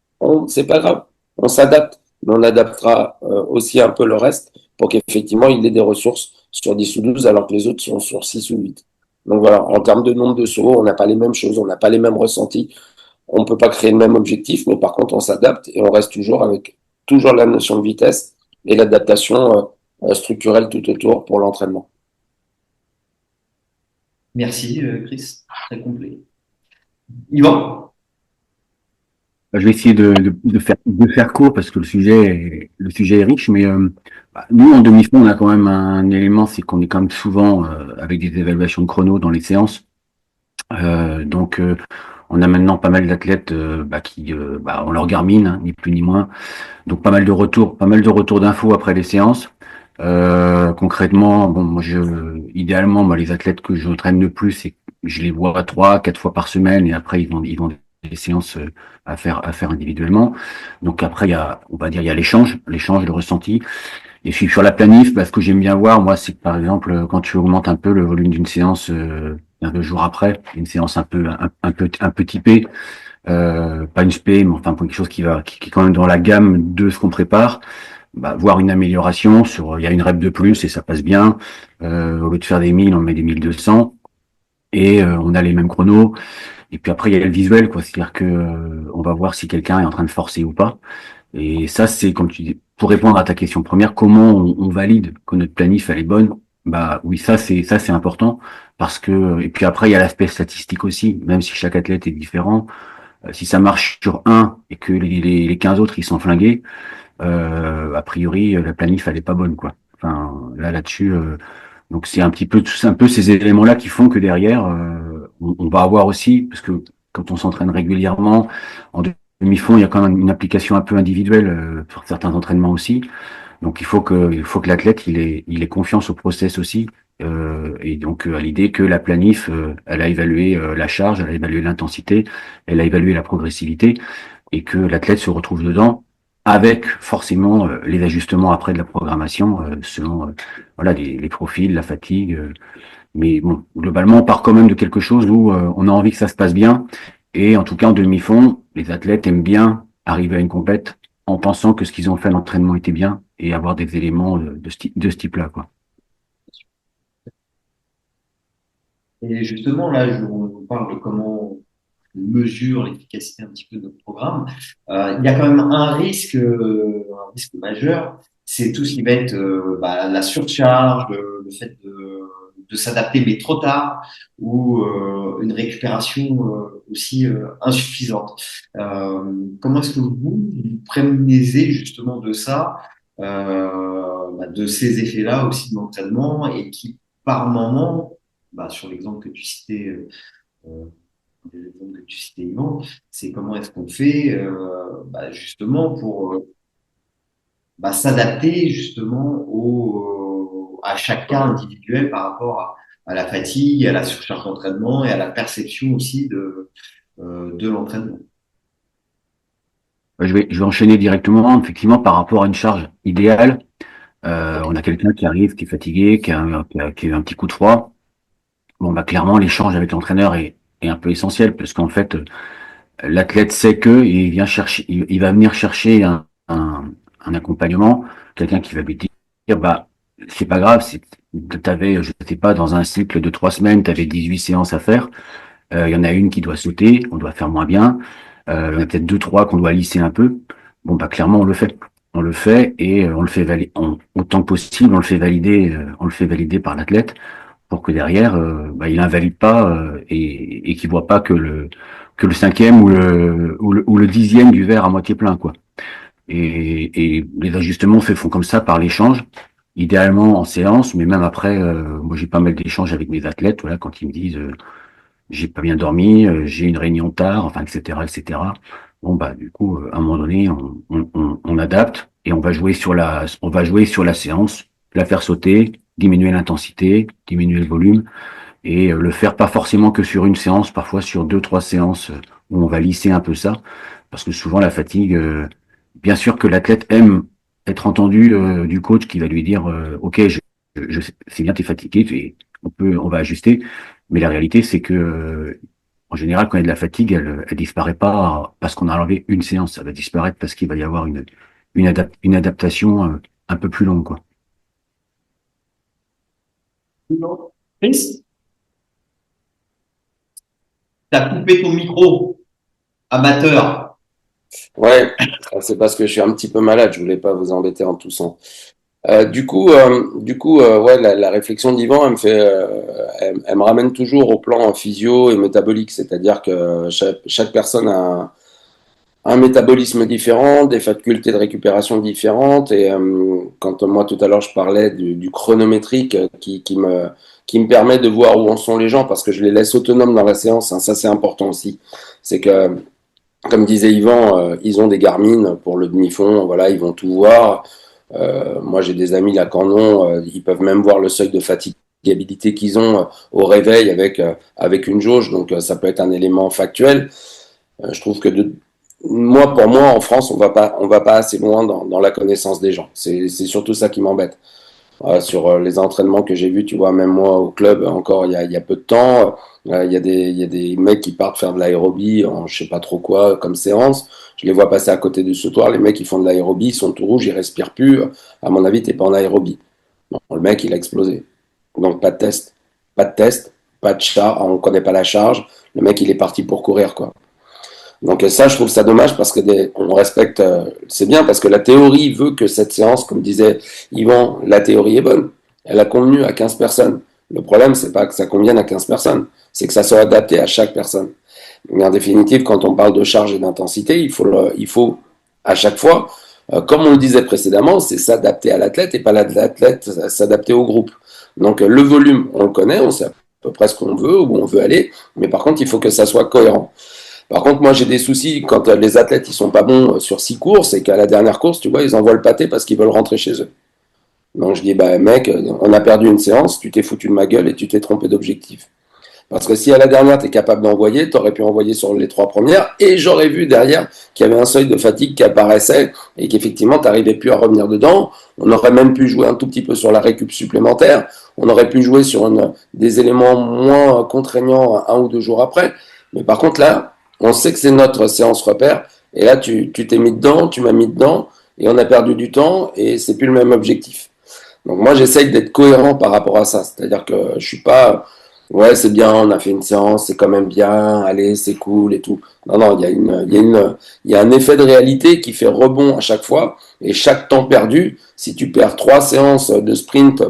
C: C'est pas grave, on s'adapte, mais on adaptera aussi un peu le reste pour qu'effectivement il ait des ressources sur 10 ou 12 alors que les autres sont sur 6 ou 8. Donc voilà, en termes de nombre de sauts, on n'a pas les mêmes choses, on n'a pas les mêmes ressentis, on ne peut pas créer le même objectif, mais par contre on s'adapte et on reste toujours avec toujours la notion de vitesse et l'adaptation structurelle tout autour pour l'entraînement.
A: Merci, Chris. Très complet. Yvan?
B: Je vais essayer de faire court parce que le sujet est riche, mais nous, en demi-fond, on a quand même un élément, c'est qu'on est quand même souvent avec des évaluations de chrono dans les séances. Donc, on a maintenant pas mal d'athlètes qui on leur Garmin, hein, ni plus ni moins. Donc pas mal de retours d'infos après les séances. Concrètement, bon, idéalement, moi, les athlètes que je traîne le plus, c'est que je les vois 3, 4 fois par semaine, et après ils vont des séances à faire individuellement. Donc après, on va dire, il y a l'échange, le ressenti. Et puis sur la planif, ce que j'aime bien voir, moi, c'est que par exemple, quand tu augmentes un peu le volume d'une séance, 2 jours après, une séance un peu typée, pas une spé, mais enfin pour quelque chose qui est quand même dans la gamme de ce qu'on prépare, voir une amélioration il y a une rep de plus et ça passe bien. Au lieu de faire des 1000, on met des 1200 et on a les mêmes chronos. Et puis après, il y a le visuel, quoi. C'est-à-dire que on va voir si quelqu'un est en train de forcer ou pas. Et ça, c'est comme tu dis, pour répondre à ta question première, comment on valide que notre planif elle est bonne? Bah oui, ça c'est important parce que et puis après il y a l'aspect statistique aussi, même si chaque athlète est différent. Si ça marche sur un et que les 15 autres ils sont flingués, a priori la planif elle est pas bonne quoi. Enfin là-dessus, donc c'est un peu ces éléments-là qui font que derrière on va avoir aussi parce que quand on s'entraîne régulièrement en demi-fond, il y a quand même une application un peu individuelle sur certains entraînements aussi. Donc il faut que l'athlète il ait confiance au process aussi. Et donc à l'idée que la planif, elle a évalué la charge, elle a évalué l'intensité, elle a évalué la progressivité, et que l'athlète se retrouve dedans avec forcément les ajustements après de la programmation selon voilà les profils, la fatigue. Mais bon, globalement, on part quand même de quelque chose où on a envie que ça se passe bien. Et en tout cas, en demi-fond, les athlètes aiment bien arriver à une compète en pensant que ce qu'ils ont fait à l'entraînement était bien et avoir des éléments de ce type-là, quoi.
A: Et justement, là, on parle de comment on mesure l'efficacité un petit peu de notre programme. Il y a quand même un risque majeur, c'est tout ce qui va être la surcharge, le fait de s'adapter mais trop tard, ou une récupération aussi insuffisante. Comment est-ce que vous prémunisez justement de ça, de ces effets-là aussi de l'entraînement et qui, par moment, sur l'exemple que tu citais, des exemples que tu citais, Yvan, c'est comment est-ce qu'on fait justement pour s'adapter justement à chaque cas individuel par rapport à la fatigue, à la surcharge d'entraînement et à la perception aussi de l'entraînement.
B: Je vais enchaîner directement, effectivement, par rapport à une charge idéale. On a quelqu'un qui arrive, qui est fatigué, qui a eu un petit coup de froid. Bon, clairement, l'échange avec l'entraîneur est un peu essentiel parce qu'en fait, l'athlète sait que il va venir chercher un accompagnement, quelqu'un qui va lui dire, c'est pas grave, t'avais, je sais pas, dans un cycle de 3 semaines, t'avais 18 séances à faire. Il y en a une qui doit sauter, on doit faire moins bien. Il y en a peut-être 2, 3 qu'on doit lisser un peu. Bon, clairement, on le fait. On le fait et on le fait valider, autant que possible, on le fait valider par l'athlète pour que derrière, il invalide pas et qu'il voit pas que le cinquième ou le dixième du verre à moitié plein, quoi. Et les ajustements se font comme ça par l'échange, idéalement en séance, mais même après, moi j'ai pas mal d'échanges avec mes athlètes, voilà, quand ils me disent j'ai pas bien dormi, j'ai une réunion tard, enfin, etc., etc. Bon, bah, du coup, à un moment donné, on adapte et on va jouer sur la séance, la faire sauter, diminuer l'intensité, diminuer le volume et le faire pas forcément que sur une séance, parfois sur deux, trois séances où on va lisser un peu ça, parce que souvent la fatigue, bien sûr que l'athlète aime être entendu du coach qui va lui dire, ok, c'est bien, t'es fatigué, on va ajuster, mais la réalité c'est que en général, quand il y a de la fatigue, elle disparaît pas parce qu'on a enlevé une séance, ça va disparaître parce qu'il va y avoir une adaptation un peu plus longue, quoi.
A: Chris, t'as coupé ton micro, amateur.
C: Ouais, c'est parce que je suis un petit peu malade, je voulais pas vous embêter en toussant. Ouais, la réflexion d'Yvan, elle me ramène toujours au plan physio et métabolique, c'est-à-dire que chaque personne a un métabolisme différent, des facultés de récupération différentes, et quand moi tout à l'heure je parlais du chronométrique qui me permet de voir où en sont les gens, parce que je les laisse autonomes dans la séance, hein, ça c'est important aussi. C'est que comme disait Yvan, ils ont des Garmin pour le demi-fond, voilà, ils vont tout voir. Moi, j'ai des amis là qu'en ont, ils peuvent même voir le seuil de fatigabilité qu'ils ont au réveil avec une jauge, donc ça peut être un élément factuel. Je trouve que pour moi, en France, on va pas assez loin dans la connaissance des gens. C'est surtout ça qui m'embête. Sur les entraînements que j'ai vus, tu vois, même moi au club, encore il y a peu de temps, il y a des mecs qui partent faire de l'aérobie en je sais pas trop quoi comme séance. Je les vois passer à côté du sautoir, les mecs qui font de l'aérobie, ils sont tout rouges, ils respirent plus. À mon avis, t'es pas en aérobie. Bon, le mec, il a explosé. Donc pas de test, pas de test, pas de charge, on connaît pas la charge. Le mec, il est parti pour courir, quoi. Donc ça, je trouve ça dommage parce que on respecte, c'est bien parce que la théorie veut que cette séance, comme disait Yvan, la théorie est bonne. Elle a convenu à 15 personnes. Le problème, c'est pas que ça convienne à 15 personnes, c'est que ça soit adapté à chaque personne. Mais en définitive, quand on parle de charge et d'intensité, il faut à chaque fois, comme on le disait précédemment, c'est s'adapter à l'athlète et pas l'athlète s'adapter au groupe. Donc le volume, on le connaît, on sait à peu près ce qu'on veut, où on veut aller, mais par contre, il faut que ça soit cohérent. Par contre, moi, j'ai des soucis quand les athlètes ils sont pas bons sur 6 courses et qu'à la dernière course, tu vois, ils envoient le pâté parce qu'ils veulent rentrer chez eux. Donc je dis, bah mec, on a perdu une séance, tu t'es foutu de ma gueule et tu t'es trompé d'objectif. Parce que si à la dernière, tu es capable d'envoyer, tu aurais pu envoyer sur les 3 premières et j'aurais vu derrière qu'il y avait un seuil de fatigue qui apparaissait et qu'effectivement, tu n'arrivais plus à revenir dedans. On aurait même pu jouer un tout petit peu sur la récup supplémentaire. On aurait pu jouer sur des éléments moins contraignants 1 ou 2 jours après. Mais par contre, là, on sait que c'est notre séance repère. Et là, tu t'es mis dedans, tu m'as mis dedans, et on a perdu du temps, et c'est plus le même objectif. Donc moi, j'essaye d'être cohérent par rapport à ça. C'est-à-dire que je suis pas, ouais, c'est bien, on a fait une séance, c'est quand même bien, allez, c'est cool et tout. Non, non, il y a un effet de réalité qui fait rebond à chaque fois, et chaque temps perdu, si tu perds 3 séances de sprint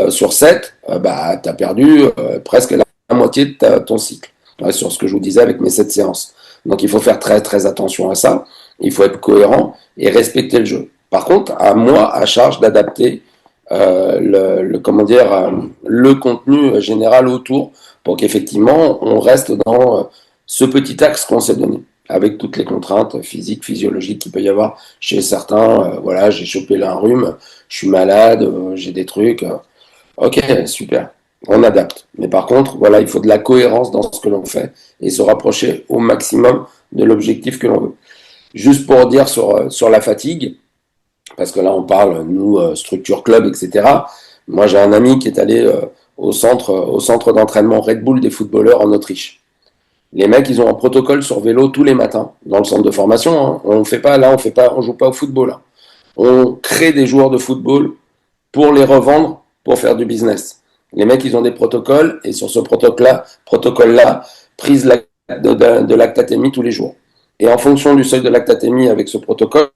C: sur 7, bah, tu as perdu presque la moitié de ton cycle. Ouais, sur ce que je vous disais avec mes 7 séances. Donc il faut faire très très attention à ça. Il faut être cohérent et respecter le jeu. Par contre, à moi, à charge d'adapter comment dire, le contenu général autour pour qu'effectivement on reste dans ce petit axe qu'on s'est donné avec toutes les contraintes physiques, physiologiques qu'il peut y avoir chez certains. Voilà, j'ai chopé là un rhume, je suis malade, j'ai des trucs. Ok, super. On adapte. Mais par contre, voilà, il faut de la cohérence dans ce que l'on fait et se rapprocher au maximum de l'objectif que l'on veut. Juste pour dire sur la fatigue, parce que là on parle, nous, structure club, etc. Moi j'ai un ami qui est allé au centre d'entraînement Red Bull des footballeurs en Autriche. Les mecs, ils ont un protocole sur vélo tous les matins dans le centre de formation. Hein. On joue pas au football. Hein. On crée des joueurs de football pour les revendre, pour faire du business. Les mecs, ils ont des protocoles, et sur ce protocole-là, prise de lactatémie tous les jours. Et en fonction du seuil de lactatémie avec ce protocole,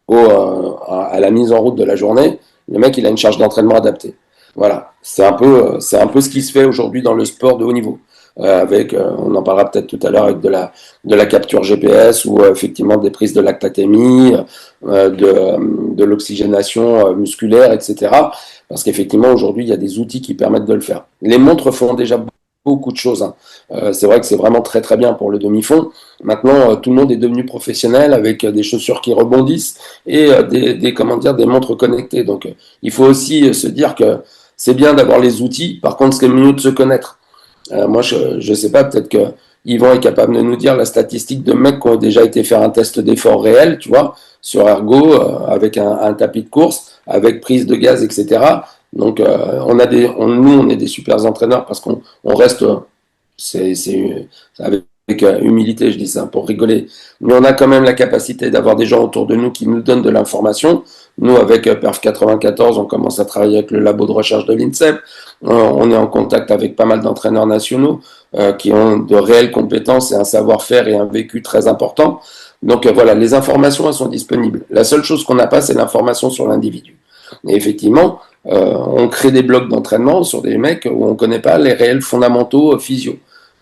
C: à la mise en route de la journée, le mec, il a une charge d'entraînement adaptée. Voilà, c'est un peu ce qui se fait aujourd'hui dans le sport de haut niveau. On en parlera peut-être tout à l'heure avec de la capture GPS ou effectivement des prises de lactatémie, de l'oxygénation musculaire, etc. Parce qu'effectivement aujourd'hui il y a des outils qui permettent de le faire. Les montres font déjà beaucoup de choses, hein. C'est vrai que c'est vraiment très très bien pour le demi-fond. Maintenant, tout le monde est devenu professionnel avec des chaussures qui rebondissent et comment dire, des montres connectées. Donc, il faut aussi se dire que c'est bien d'avoir les outils. Par contre, c'est mieux de se connaître. Moi, je sais pas, peut-être que Yvan est capable de nous dire la statistique de mecs qui ont déjà été faire un test d'effort réel, tu vois, sur Ergo, avec un tapis de course, avec prise de gaz, etc. Donc, nous, on est des super entraîneurs parce qu'on reste, c'est avec humilité, je dis ça pour rigoler, mais on a quand même la capacité d'avoir des gens autour de nous qui nous donnent de l'information. Nous, avec Perf 94, on commence à travailler avec le labo de recherche de l'INSEP. On est en contact avec pas mal d'entraîneurs nationaux qui ont de réelles compétences et un savoir-faire et un vécu très important. Donc voilà, les informations, elles sont disponibles. La seule chose qu'on n'a pas, c'est l'information sur l'individu. Et effectivement, on crée des blocs d'entraînement sur des mecs où on ne connaît pas les réels fondamentaux physio.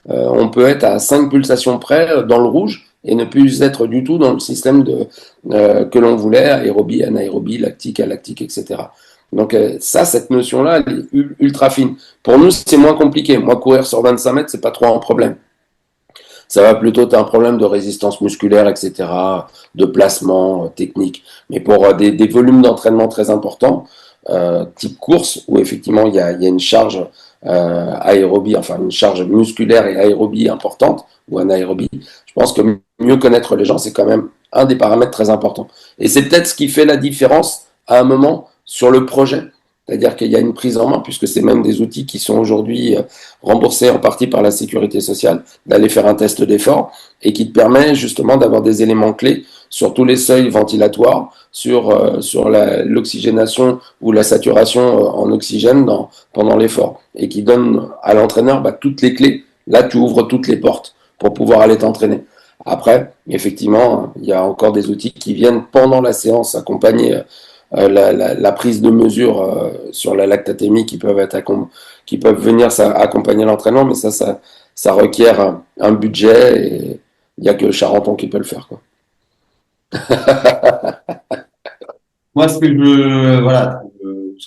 C: On peut être à 5 pulsations près dans le rouge et ne plus être du tout dans le système que l'on voulait, aérobie, anaérobie, lactique, alactique, etc. Donc ça, cette notion-là, elle est ultra fine. Pour nous, c'est moins compliqué. Moi, courir sur 25 mètres, c'est pas trop un problème. Ça va plutôt être un problème de résistance musculaire, etc., de placement technique. Mais pour des volumes d'entraînement très importants, type course, où effectivement il y a une charge aérobie, enfin une charge musculaire et aérobie importante, ou anaérobie, je pense que mieux connaître les gens, c'est quand même un des paramètres très importants. Et c'est peut-être ce qui fait la différence à un moment sur le projet. C'est-à-dire qu'il y a une prise en main, puisque c'est même des outils qui sont aujourd'hui remboursés en partie par la sécurité sociale, d'aller faire un test d'effort et qui te permet justement d'avoir des éléments clés sur tous les seuils ventilatoires, sur l'oxygénation ou la saturation en oxygène pendant l'effort et qui donne à l'entraîneur toutes les clés. Là, tu ouvres toutes les portes pour pouvoir aller t'entraîner. Après, effectivement, il y a encore des outils qui viennent pendant la séance accompagner la prise de mesure sur la lactatémie qui peuvent venir accompagner l'entraînement, mais ça requiert un budget et il n'y a que Charenton qui peut le faire, quoi.
A: Moi, ce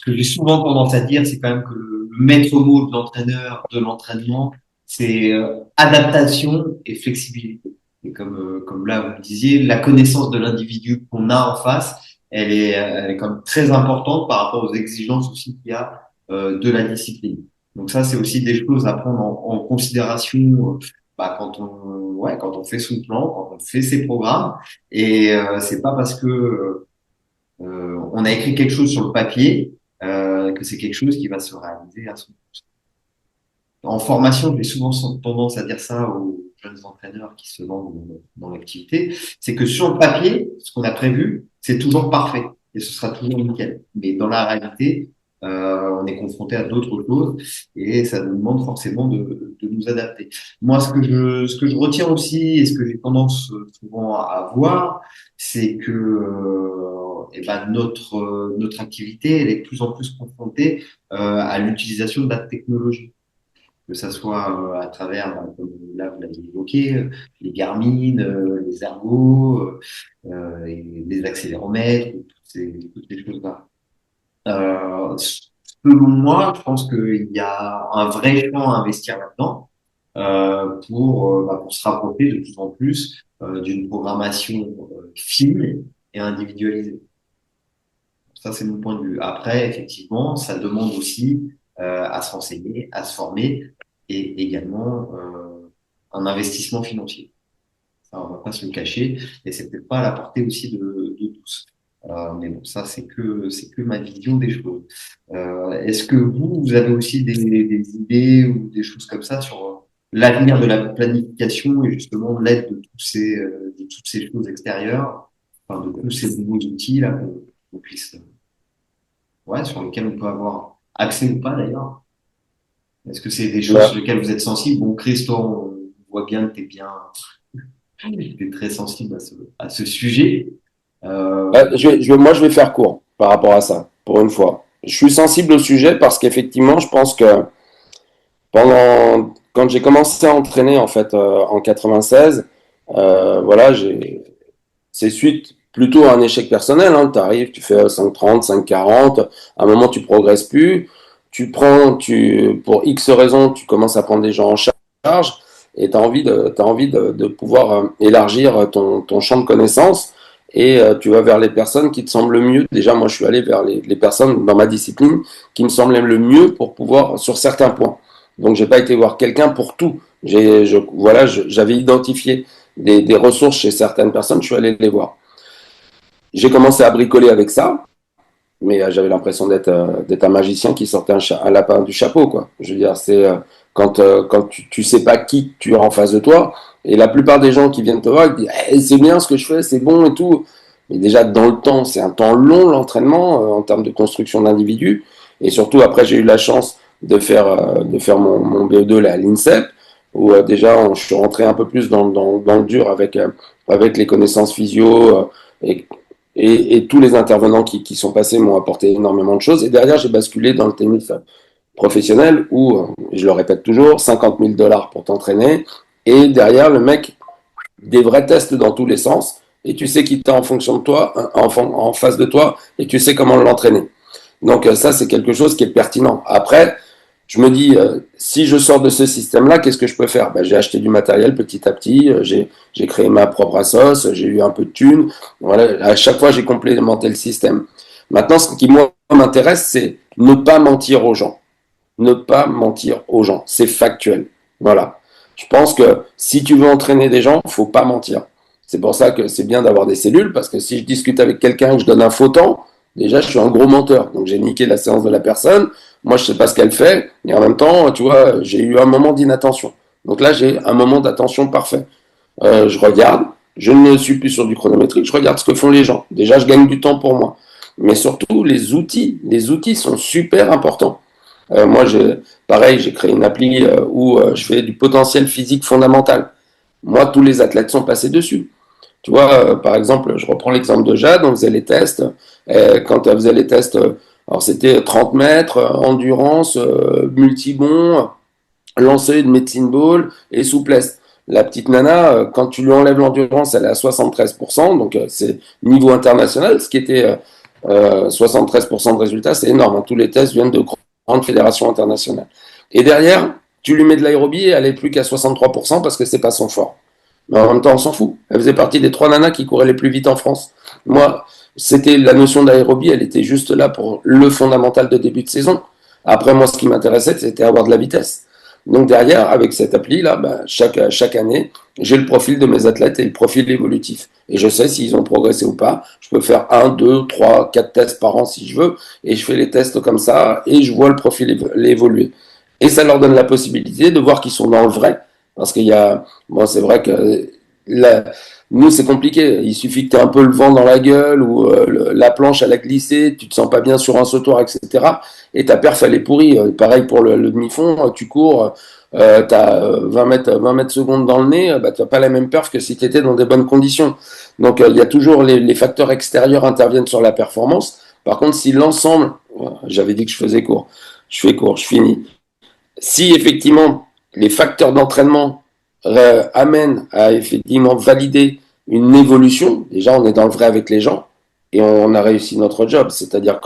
A: que j'ai souvent tendance à dire, c'est quand même que le maître mot de l'entraîneur, de l'entraînement, c'est adaptation et flexibilité. Et comme là, vous le disiez, la connaissance de l'individu qu'on a en face, elle est quand même très importante par rapport aux exigences aussi qu'il y a de la discipline. Donc ça, c'est aussi des choses à prendre en considération quand on fait son plan, quand on fait ses programmes. Et c'est pas parce que on a écrit quelque chose sur le papier, que c'est quelque chose qui va se réaliser à son. En formation, j'ai souvent tendance à dire ça aux jeunes entraîneurs qui se lancent dans l'activité, c'est que sur le papier, ce qu'on a prévu, c'est toujours parfait et ce sera toujours nickel. Mais dans la réalité, on est confronté à d'autres choses et ça nous demande forcément de nous adapter. Moi, ce que je retiens aussi et ce que j'ai tendance souvent à voir, c'est que notre activité, elle est de plus en plus confrontée à l'utilisation de la technologie, que ça soit à travers, comme là vous l'avez évoqué, les Garmin, les ergos, et les accéléromètres, toutes ces choses-là. Selon moi, je pense qu'il y a un vrai champ à investir là-dedans pour se rapprocher de plus en plus d'une programmation fine et individualisée. Ça, c'est mon point de vue. Après, effectivement, ça demande aussi à se renseigner, à se former et également un investissement financier. Ça, on va pas se le cacher et c'est peut-être pas à la portée aussi de tous. Mais bon, ça, c'est que ma vision des choses. Est-ce que vous avez aussi des idées ou des choses comme ça sur l'avenir de la planification et justement l'aide de toutes ces choses extérieures, enfin, de tous ces nouveaux outils là qu'on puisse sur lesquels on peut avoir accès ou pas d'ailleurs. Est-ce que c'est des choses sur lesquelles vous êtes sensible? Bon, Christo, on voit bien que t'es très sensible à ce sujet.
C: Moi, je vais faire court par rapport à ça, pour une fois. Je suis sensible au sujet parce qu'effectivement, je pense que quand j'ai commencé à entraîner en fait en 96, voilà, c'est suite plutôt à un échec personnel. Hein. Tu arrives, tu fais 5,30, 5,40, à un moment tu progresses plus, pour X raisons, tu commences à prendre des gens en charge et tu as envie de pouvoir élargir ton champ de connaissances et tu vas vers les personnes qui te semblent le mieux. Déjà, moi, je suis allé vers les personnes dans ma discipline qui me semblaient le mieux pour pouvoir, sur certains points. Donc, j'ai pas été voir quelqu'un pour tout. J'avais identifié des ressources chez certaines personnes, je suis allé les voir. J'ai commencé à bricoler avec ça, mais j'avais l'impression d'être un magicien qui sortait un lapin du chapeau, quoi. Je veux dire, c'est quand tu sais pas qui tu as en face de toi, et la plupart des gens qui viennent te voir, ils te disent hey, c'est bien ce que je fais, c'est bon et tout. Mais déjà, dans le temps, c'est un temps long l'entraînement en termes de construction d'individus. Et surtout, après, j'ai eu la chance de faire mon BE2 là, à l'INSEP, où déjà, je suis rentré un peu plus dans le dur avec les connaissances physio et et tous les intervenants qui sont passés m'ont apporté énormément de choses. Et derrière, j'ai basculé dans le tennis professionnel où, je le répète toujours, 50 000 dollars pour t'entraîner. Et derrière, le mec, des vrais tests dans tous les sens. Et tu sais qui t'as en fonction de toi, en face de toi, et tu sais comment l'entraîner. Donc ça, c'est quelque chose qui est pertinent. Après, je me dis, si je sors de ce système-là, qu'est-ce que je peux faire? Ben, j'ai acheté du matériel petit à petit, j'ai créé ma propre assos, j'ai eu un peu de thunes. Voilà, à chaque fois, j'ai complémenté le système. Maintenant, ce qui moi m'intéresse, c'est ne pas mentir aux gens. Ne pas mentir aux gens. C'est factuel. Voilà. Je pense que si tu veux entraîner des gens, faut pas mentir. C'est pour ça que c'est bien d'avoir des cellules, parce que si je discute avec quelqu'un et que je donne un faux temps, déjà, je suis un gros menteur. Donc, j'ai niqué la séance de la personne. Moi, je sais pas ce qu'elle fait. Et en même temps, tu vois, j'ai eu un moment d'inattention. Donc là, j'ai un moment d'attention parfait. Je regarde. Je ne suis plus sur du chronométrique. Je regarde ce que font les gens. Déjà, je gagne du temps pour moi. Mais surtout, les outils. Les outils sont super importants. Moi, pareil, j'ai créé une appli où je fais du potentiel physique fondamental. Moi, tous les athlètes sont passés dessus. Tu vois, par exemple, je reprends l'exemple de Jade, on faisait les tests. Quand elle faisait les tests, alors c'était 30 mètres, endurance, multibond, lancer de medicine ball et souplesse. La petite nana, quand tu lui enlèves l'endurance, elle est à 73%, donc c'est niveau international, ce qui était 73% de résultats, c'est énorme. Hein. Tous les tests viennent de grandes fédérations internationales. Et derrière, tu lui mets de l'aérobie et elle est plus qu'à 63% parce que c'est pas son fort. Mais en même temps, on s'en fout. Elle faisait partie des 3 nanas qui couraient les plus vite en France. Moi, c'était la notion d'aérobie, elle était juste là pour le fondamental de début de saison. Après, moi, ce qui m'intéressait, c'était avoir de la vitesse. Donc derrière, avec cette appli-là, ben, chaque année, j'ai le profil de mes athlètes et le profil évolutif. Et je sais s'ils ont progressé ou pas. Je peux faire 1, 2, 3, 4 tests par an si je veux. Et je fais les tests comme ça et je vois le profil évoluer. Et ça leur donne la possibilité de voir qu'ils sont dans le vrai. Parce qu'il y a, bon, c'est vrai que nous, c'est compliqué. Il suffit que tu aies un peu le vent dans la gueule ou la planche, elle a glissé, tu te sens pas bien sur un sautoir, etc. Et ta perf, elle est pourrie. Pareil pour le demi-fond, tu cours, tu as 20 mètres secondes dans le nez, bah, tu n'as pas la même perf que si tu étais dans des bonnes conditions. Donc, il y a toujours les facteurs extérieurs interviennent sur la performance. Par contre, si l'ensemble, j'avais dit que je faisais court, je fais court, je finis. Si effectivement les facteurs d'entraînement amènent à effectivement valider une évolution, déjà on est dans le vrai avec les gens et on a réussi notre job, c'est-à-dire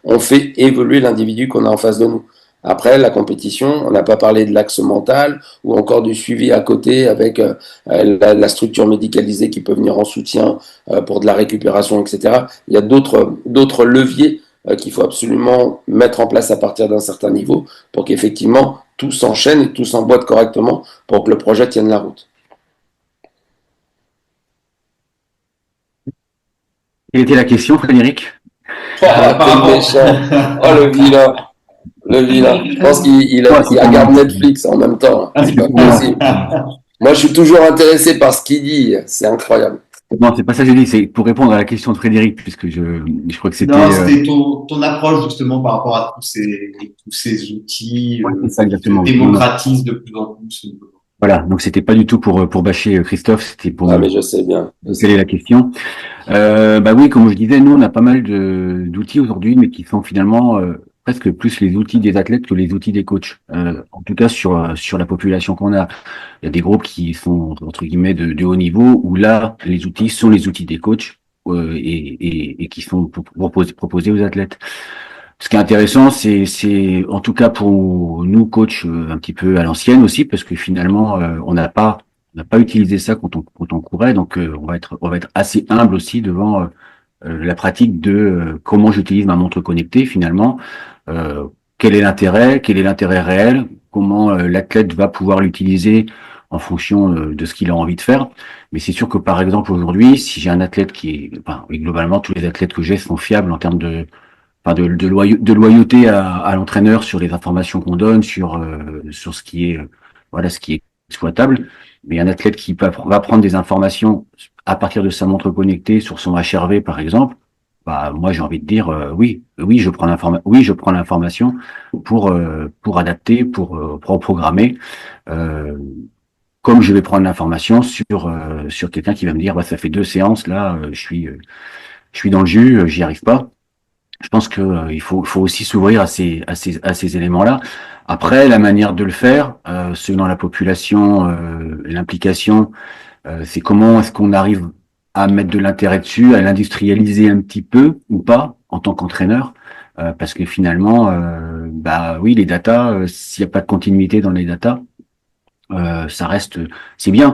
C: on fait évoluer l'individu qu'on a en face de nous. Après, la compétition, on n'a pas parlé de l'axe mental ou encore du suivi à côté avec la structure médicalisée qui peut venir en soutien pour de la récupération, etc. Il y a d'autres leviers qu'il faut absolument mettre en place à partir d'un certain niveau pour qu'effectivement tout s'enchaîne et tout s'emboîte correctement pour que le projet tienne la route.
B: Quelle était la question, Frédéric?
C: Oh, t'es méchant. Oh, le vilain. Le vilain. Je pense qu'il regarde Netflix en même temps. C'est pas possible. Moi, je suis toujours intéressé par ce qu'il dit. C'est incroyable.
B: Non, c'est pas ça que j'ai dit, c'est pour répondre à la question de Frédéric, puisque je crois que c'était.
A: Non, c'était ton approche justement par rapport à tous ces outils
B: c'est ça, exactement.
A: qui se démocratisent de plus en plus.
B: Voilà, donc c'était pas du tout pour bâcher Christophe, c'était pour.
C: Ah, mais je sais bien.
B: Quelle est la question? Bah oui, comme je disais, nous on a pas mal d'outils aujourd'hui, mais qui sont finalement presque plus les outils des athlètes que les outils des coachs. En tout cas sur la population qu'on a, il y a des groupes qui sont entre guillemets de haut niveau où là les outils sont les outils des coachs et qui sont proposés aux athlètes. Ce qui est intéressant, c'est en tout cas pour nous coachs un petit peu à l'ancienne aussi, parce que finalement on n'a pas utilisé ça quand on courait, donc on va être assez humble aussi devant la pratique de comment j'utilise ma montre connectée finalement. Euh, quel est l'intérêt réel, comment l'athlète va pouvoir l'utiliser en fonction de ce qu'il a envie de faire. Mais c'est sûr que par exemple aujourd'hui, si j'ai un athlète enfin, oui, globalement tous les athlètes que j'ai sont fiables en termes de loyauté à l'entraîneur sur les informations qu'on donne, sur ce qui est voilà ce qui est exploitable. Mais un athlète qui va prendre des informations à partir de sa montre connectée sur son HRV par exemple, bah moi j'ai envie de dire oui je prends l'information pour adapter pour programmer. Euh, Comme je vais prendre l'information sur quelqu'un qui va me dire bah ça fait 2 séances là je suis dans le jus, j'y arrive pas. Je pense que faut aussi s'ouvrir à ces éléments-là. Après, la manière de le faire, selon la population, l'implication, c'est comment est-ce qu'on arrive à mettre de l'intérêt dessus, à l'industrialiser un petit peu ou pas en tant qu'entraîneur, parce que finalement, bah oui, les datas, s'il n'y a pas de continuité dans les datas, ça reste, c'est bien.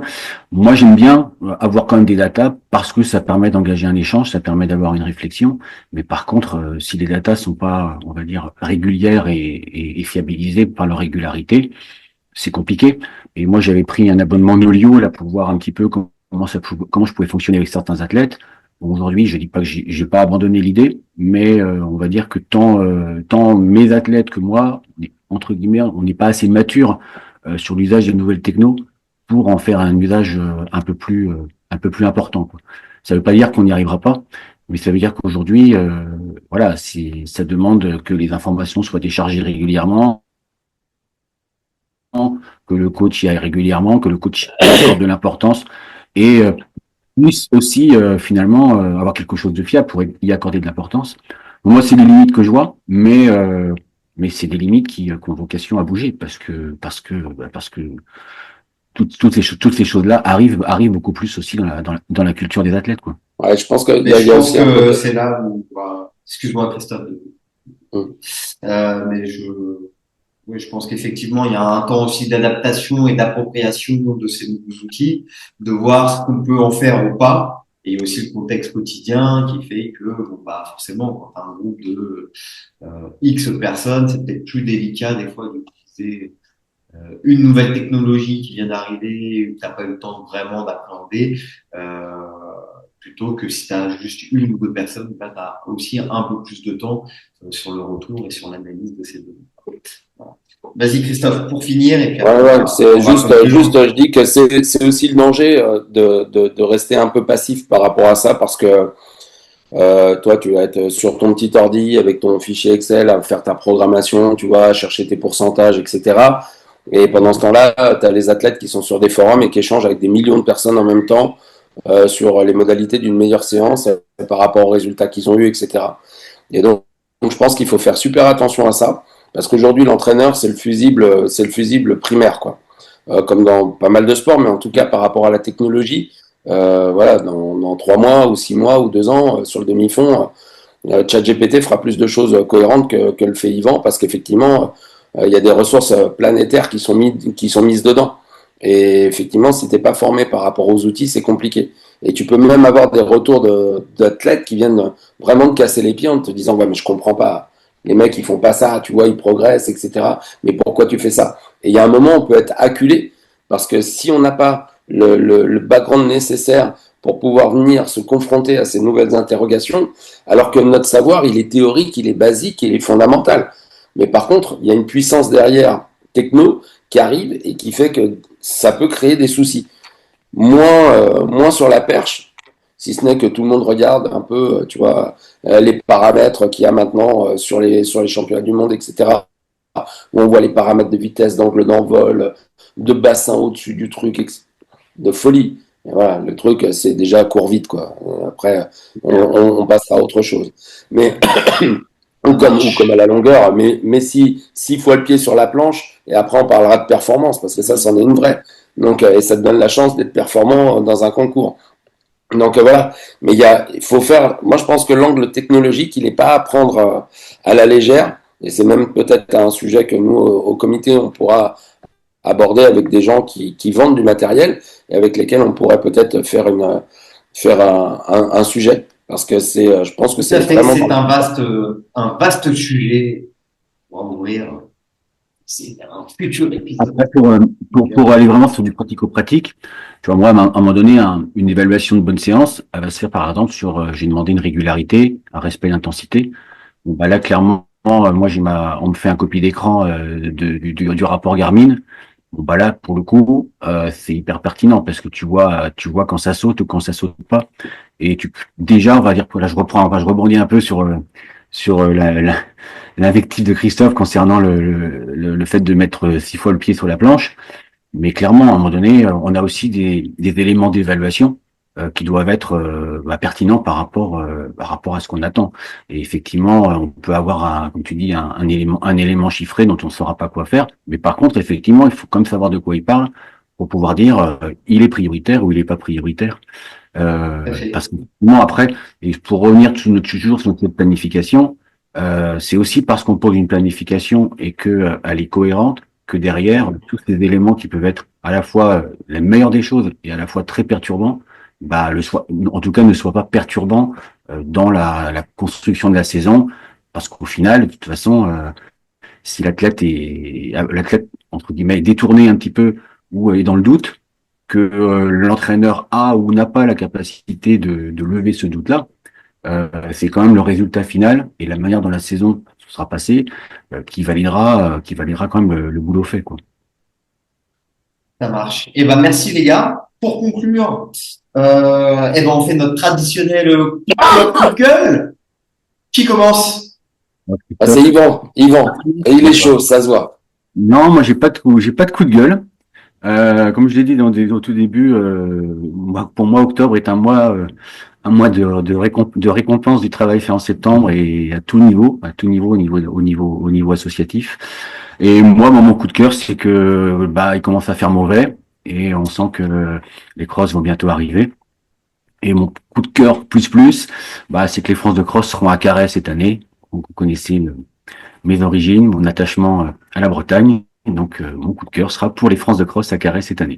B: Moi, j'aime bien avoir quand même des datas parce que ça permet d'engager un échange, ça permet d'avoir une réflexion. Mais par contre, si les datas sont pas, on va dire, régulières et fiabilisées par leur régularité, c'est compliqué. Et moi, j'avais pris un abonnement Nolio là pour voir un petit peu comment je pouvais fonctionner avec certains athlètes. Bon, aujourd'hui, je dis pas que j'ai pas abandonné l'idée, mais on va dire que tant mes athlètes que moi, entre guillemets, on n'est pas assez mature sur l'usage des nouvelles techno pour en faire un usage un peu plus important, quoi. Ça veut pas dire qu'on n'y arrivera pas, mais ça veut dire qu'aujourd'hui, voilà, ça demande que les informations soient déchargées régulièrement, que le coach y aille régulièrement, que le coach y accorde de l'importance et puisse aussi finalement avoir quelque chose de fiable pour y accorder de l'importance. Bon, moi, c'est des limites que je vois, mais c'est des limites qui ont vocation à bouger parce que toutes ces choses-là arrivent beaucoup plus aussi dans la culture des athlètes, quoi.
C: Ouais, je pense qu'il
A: Mais
C: y a, il
A: je
C: y a
A: pense
C: aussi un peu
A: que
C: de...
A: c'est là où, bah, excuse-moi Christophe,
C: Hum.
A: mais oui, je pense qu'effectivement, il y a un temps aussi d'adaptation et d'appropriation de ces nouveaux outils, de voir ce qu'on peut en faire ou pas. Et il y a aussi le contexte quotidien qui fait que, bon, bah, forcément, quand tu as un groupe de X personnes, c'est peut-être plus délicat des fois d'utiliser une nouvelle technologie qui vient d'arriver, où tu n'as pas eu le temps vraiment d'appréhender, euh, plutôt que si tu as juste une ou deux personnes, là, tu as aussi un peu plus de temps sur le retour et sur l'analyse de ces données. Voilà. Vas-y Christophe, pour finir, et puis
C: Ouais,
A: après
C: ouais, c'est
A: on va
C: juste,
A: conclure.
C: je dis que c'est aussi le danger de rester un peu passif par rapport à ça parce que toi, tu vas être sur ton petit ordi avec ton fichier Excel à faire ta programmation, tu vois, chercher tes pourcentages, etc. Et pendant ce temps-là, tu as les athlètes qui sont sur des forums et qui échangent avec des millions de personnes en même temps sur les modalités d'une meilleure séance par rapport aux résultats qu'ils ont eu, etc. Et donc je pense qu'il faut faire super attention à ça, parce qu'aujourd'hui, l'entraîneur, c'est le fusible primaire, quoi. Comme dans pas mal de sports, mais en tout cas par rapport à la technologie, voilà, dans 3 mois ou 6 mois ou 2 ans, sur le demi-fond, ChatGPT fera plus de choses cohérentes que le fait Yvan, parce qu'effectivement, il y a des ressources planétaires qui sont mises dedans. Et effectivement, si t'es pas formé par rapport aux outils, c'est compliqué. Et tu peux même avoir des retours d'athlètes qui viennent vraiment te casser les pieds en te disant, ouais, mais je comprends pas. Les mecs, ils font pas ça, tu vois, ils progressent, etc. Mais pourquoi tu fais ça? Et il y a un moment, on peut être acculé, parce que si on n'a pas le background nécessaire pour pouvoir venir se confronter à ces nouvelles interrogations, alors que notre savoir, il est théorique, il est basique, il est fondamental. Mais par contre, il y a une puissance derrière techno qui arrive et qui fait que ça peut créer des soucis. Moins sur la perche, si ce n'est que tout le monde regarde un peu, tu vois, les paramètres qu'il y a maintenant sur les championnats du monde, etc. Où on voit les paramètres de vitesse, d'angle d'envol, de bassin au-dessus du truc, de folie. Et voilà, le truc, c'est déjà court vite, quoi. Après, on passe à autre chose. Mais
A: Ça
C: ou comme à
A: marche.
C: la longueur, mais si s'il faut le pied sur la planche, et après on parlera de performance, parce que ça, c'en est une vraie. Donc, et ça te donne la chance d'être performant dans un concours. Donc voilà, mais il faut faire. Moi, je pense que l'angle technologique, il n'est pas à prendre à la légère, et c'est même peut-être un sujet que nous, au comité, on pourra aborder avec des gens qui vendent du matériel et avec lesquels on pourrait peut-être faire un sujet, parce que je pense que
A: Tout à
C: c'est
A: fait que
C: vraiment
A: c'est un vaste sujet pour en ouvrir. C'est un futur épisode.
B: Après, pour aller vraiment sur du pratico-pratique, tu vois, moi, à un moment donné, une évaluation de bonne séance, elle va se faire par exemple sur, j'ai demandé une régularité, un respect d'intensité. Bon, bah là, clairement, moi, on me fait un copie d'écran du rapport Garmin. Bon, bah là, pour le coup, c'est hyper pertinent parce que tu vois quand ça saute ou quand ça saute pas. Et déjà, on va dire, là, je rebondis un peu sur l'invective de Christophe concernant le fait de mettre 6 fois le pied sur la planche. Mais clairement, à un moment donné, on a aussi des éléments d'évaluation qui doivent être pertinents par rapport à ce qu'on attend. Et effectivement, on peut avoir, comme tu dis, un élément chiffré dont on ne saura pas quoi faire. Mais par contre, effectivement, il faut quand même savoir de quoi il parle pour pouvoir dire il est prioritaire ou il n'est pas prioritaire.
A: Tout à fait.
B: Parce que moi, après, et pour revenir toujours sur notre planification, c'est aussi parce qu'on pose une planification et que elle est cohérente que derrière, tous ces éléments qui peuvent être à la fois les meilleurs des choses et à la fois très perturbants, en tout cas ne soient pas perturbants dans la construction de la saison, parce qu'au final, de toute façon, si l'athlète entre guillemets est détourné un petit peu ou est dans le doute, que l'entraîneur a ou n'a pas la capacité de lever ce doute-là, c'est quand même le résultat final et la manière dont la saison se sera passée qui validera quand même le boulot fait, quoi.
A: Ça marche. Eh ben, merci les gars. Pour conclure, eh ben, on fait notre traditionnel coup de gueule. Qui commence?
B: Ouais,
C: Ah, c'est
B: Christophe.
C: Yvan, et il est chaud, ça se voit.
B: Non, moi j'ai pas de coup de gueule. Comme je l'ai dit au tout début, pour moi octobre est un mois de récompense du travail fait en septembre et à tout niveau, au niveau associatif. Et moi, mon coup de cœur, c'est que il commence à faire mauvais et on sent que les crosses vont bientôt arriver. Et mon coup de cœur c'est que les France de cross seront à Carhaix cette année. Donc, vous connaissez mes origines, mon attachement à la Bretagne. Et donc, mon coup de cœur sera pour les France de cross à Carhaix cette année.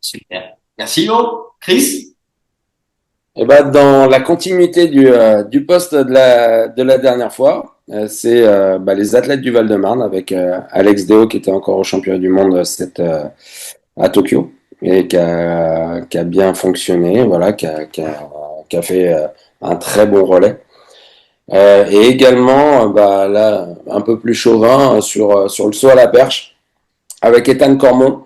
A: Super. Merci Yvan. Chris?
C: Et ben, dans la continuité du poste de la dernière fois, c'est les athlètes du Val-de-Marne avec Alex Déo qui était encore au championnat du monde à Tokyo et qui a bien fonctionné, voilà, qui a fait un très bon relais. Et également, là, un peu plus chauvin sur le saut à la perche avec Ethan Cormon,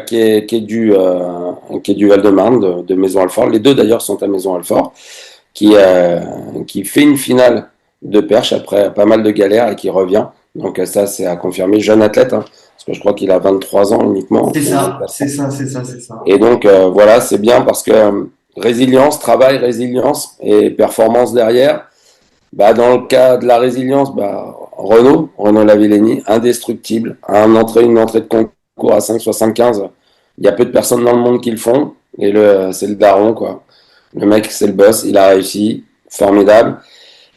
C: qui est du Val-de-Marne, de Maison-Alfort. Les deux d'ailleurs sont à Maison-Alfort, qui fait une finale de perche après pas mal de galères et qui revient. Donc ça, c'est à confirmer. Jeune athlète, hein, parce que je crois qu'il a 23 ans uniquement.
A: C'est ça, c'est ça, c'est ça, c'est ça.
C: Et donc voilà, c'est bien parce que résilience, travail, résilience et performance derrière. Dans le cas de la résilience, Renaud Lavillenie, indestructible, une entrée de concours à 5,75. Il y a peu de personnes dans le monde qui le font. Et c'est le daron, quoi. Le mec, c'est le boss. Il a réussi. Formidable.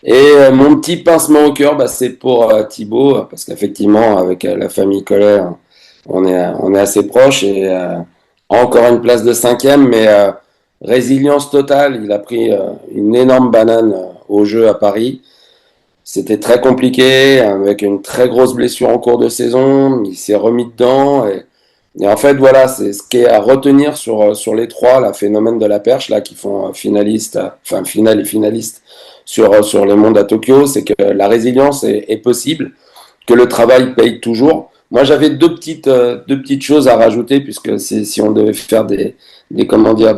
C: Et mon petit pincement au cœur, c'est pour Thibaut, parce qu'effectivement, avec la famille Collet, on est assez proches. Et encore une place de 5e, mais résilience totale. Il a pris une énorme banane au jeu à Paris. C'était très compliqué, avec une très grosse blessure en cours de saison. Il s'est remis dedans. Et en fait, voilà, c'est ce qui est à retenir sur les trois, la phénomène de la perche, là, qui font finale et finaliste sur les mondes à Tokyo, c'est que la résilience est possible, que le travail paye toujours. Moi, j'avais deux petites choses à rajouter, puisque si on devait faire comment dire,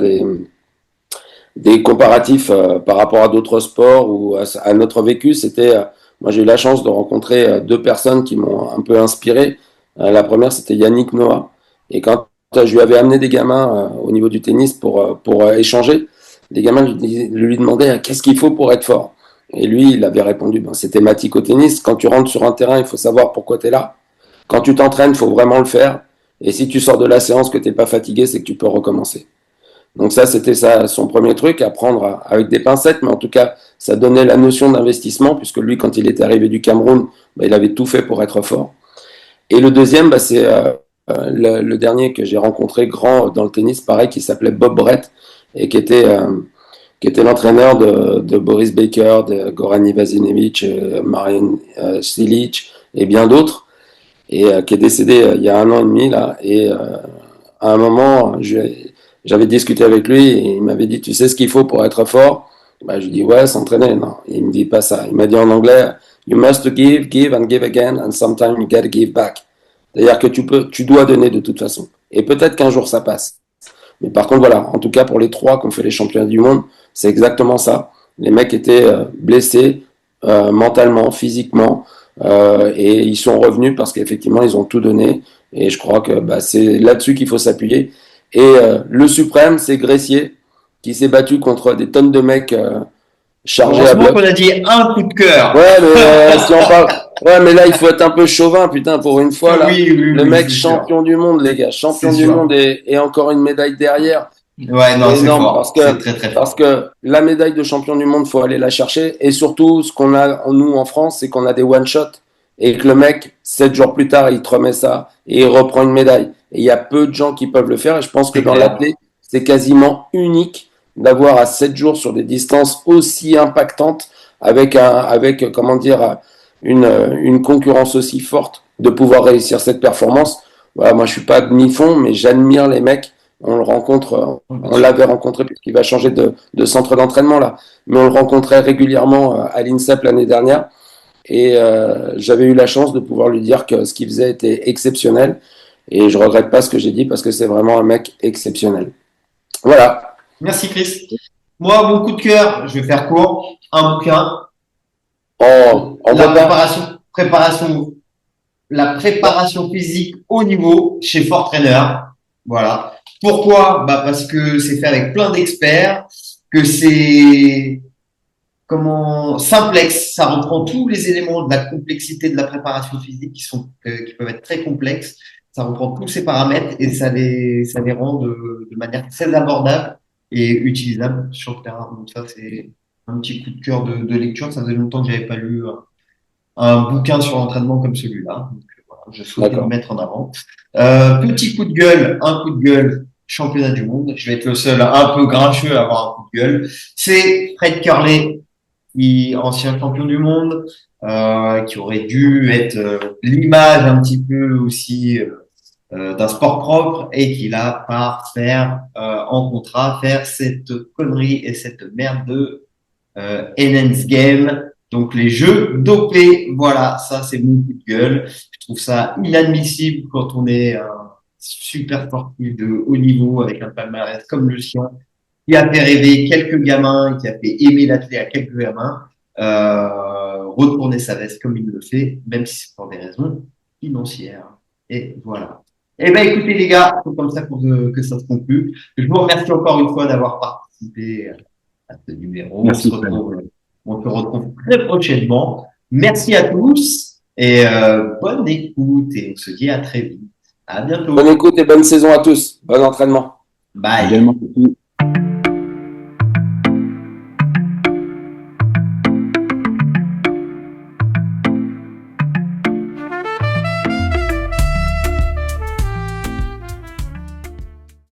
C: des comparatifs par rapport à d'autres sports ou à notre vécu, moi j'ai eu la chance de rencontrer deux personnes qui m'ont un peu inspiré. La première, c'était Yannick Noah. Et quand je lui avais amené des gamins au niveau du tennis pour échanger, les gamins lui demandaient qu'est-ce qu'il faut pour être fort. Et lui, il avait répondu, c'est thématique au tennis. Quand tu rentres sur un terrain, il faut savoir pourquoi tu es là. Quand tu t'entraînes, il faut vraiment le faire. Et si tu sors de la séance que tu n'es pas fatigué, c'est que tu peux recommencer. Donc ça, c'était son premier truc, à prendre avec des pincettes, mais en tout cas, ça donnait la notion d'investissement, puisque lui, quand il était arrivé du Cameroun, il avait tout fait pour être fort. Et le deuxième, c'est le dernier que j'ai rencontré grand dans le tennis, pareil, qui s'appelait Bob Brett, et qui était l'entraîneur de Boris Baker, de Goran Ivanisevic, Marian Cilic et bien d'autres, et qui est décédé il y a 1 an et demi là. Et à un moment, j'avais discuté avec lui et il m'avait dit, tu sais ce qu'il faut pour être fort? Je lui dis, ouais, s'entraîner. Non, il me dit pas ça. Il m'a dit en anglais, you must give and give again, and sometimes you gotta give back. C'est-à-dire que tu dois donner de toute façon. Et peut-être qu'un jour ça passe. Mais par contre, voilà, en tout cas pour les 3 qui ont fait les championnats du monde, c'est exactement ça. Les mecs étaient blessés mentalement, physiquement, et ils sont revenus parce qu'effectivement, ils ont tout donné. Et je crois que c'est là-dessus qu'il faut s'appuyer. Et le suprême, c'est Gressier, qui s'est battu contre des tonnes de mecs chargés à bloc.
A: On a dit un coup de cœur.
C: Ouais, mais si on parle... Ouais, mais là, il faut être un peu chauvin, putain, pour une fois, là.
A: Oui,
C: le mec champion du monde, les gars. Champion du monde et encore une médaille derrière.
A: Ouais, non, c'est
C: énorme,
A: fort.
C: parce que,
A: c'est très, très fort.
C: Parce que la médaille de champion du monde, faut aller la chercher. Et surtout, ce qu'on a, nous, en France, c'est qu'on a des one-shots. Et que le mec, 7 jours plus tard, il te remet ça et il reprend une médaille. Et il y a peu de gens qui peuvent le faire. Et je pense que dans l'athlète, c'est quasiment unique d'avoir à 7 jours sur des distances aussi impactantes avec comment dire, une concurrence aussi forte, de pouvoir réussir cette performance. Voilà, moi, je suis pas demi-fond, mais j'admire les mecs. On le rencontre, on l'avait rencontré puisqu'il va changer de centre d'entraînement là, mais on le rencontrait régulièrement à l'INSEP l'année dernière. Et j'avais eu la chance de pouvoir lui dire que ce qu'il faisait était exceptionnel. Et je regrette pas ce que j'ai dit parce que c'est vraiment un mec exceptionnel. Voilà.
A: Merci Chris. Moi, mon coup de cœur, je vais faire court. Un bouquin. La préparation physique au niveau chez Fort Trainer. Voilà. Pourquoi? Parce que c'est fait avec plein d'experts, que c'est simplexe, ça reprend tous les éléments de la complexité de la préparation physique qui peuvent être très complexes. Ça reprend tous ces paramètres et ça les rend de manière très abordable et utilisable sur le terrain. Donc ça, c'est un petit coup de cœur de lecture. Ça faisait longtemps que j'avais pas lu un bouquin sur l'entraînement comme celui-là. Donc voilà, je souhaitais le mettre en avant. Petit coup de gueule, un coup de gueule, championnat du monde. Je vais être le seul un peu grincheux à avoir un coup de gueule. C'est Fred Kerley, ancien champion du monde, qui aurait dû être l'image un petit peu aussi d'un sport propre et qui l'a par faire en contrat faire cette connerie et cette merde de Enhanced Game. Donc les jeux dopés, voilà, ça c'est mon coup de gueule. Je trouve ça inadmissible quand on est un super sportif de haut niveau avec un palmarès comme le sien, qui a fait rêver quelques gamins, qui a fait aimer l'athlète à quelques gamins, retourner sa veste comme il le fait, même si c'est pour des raisons financières. Et voilà. Eh ben écoutez les gars, c'est comme ça que ça se conclut. Je vous remercie encore une fois d'avoir participé à ce numéro.
B: Merci.
A: On se retrouve très prochainement. Merci à tous et bonne écoute et on se dit à très vite. À bientôt.
C: Bonne écoute et bonne saison à tous. Bon entraînement.
A: Bye.
B: Également.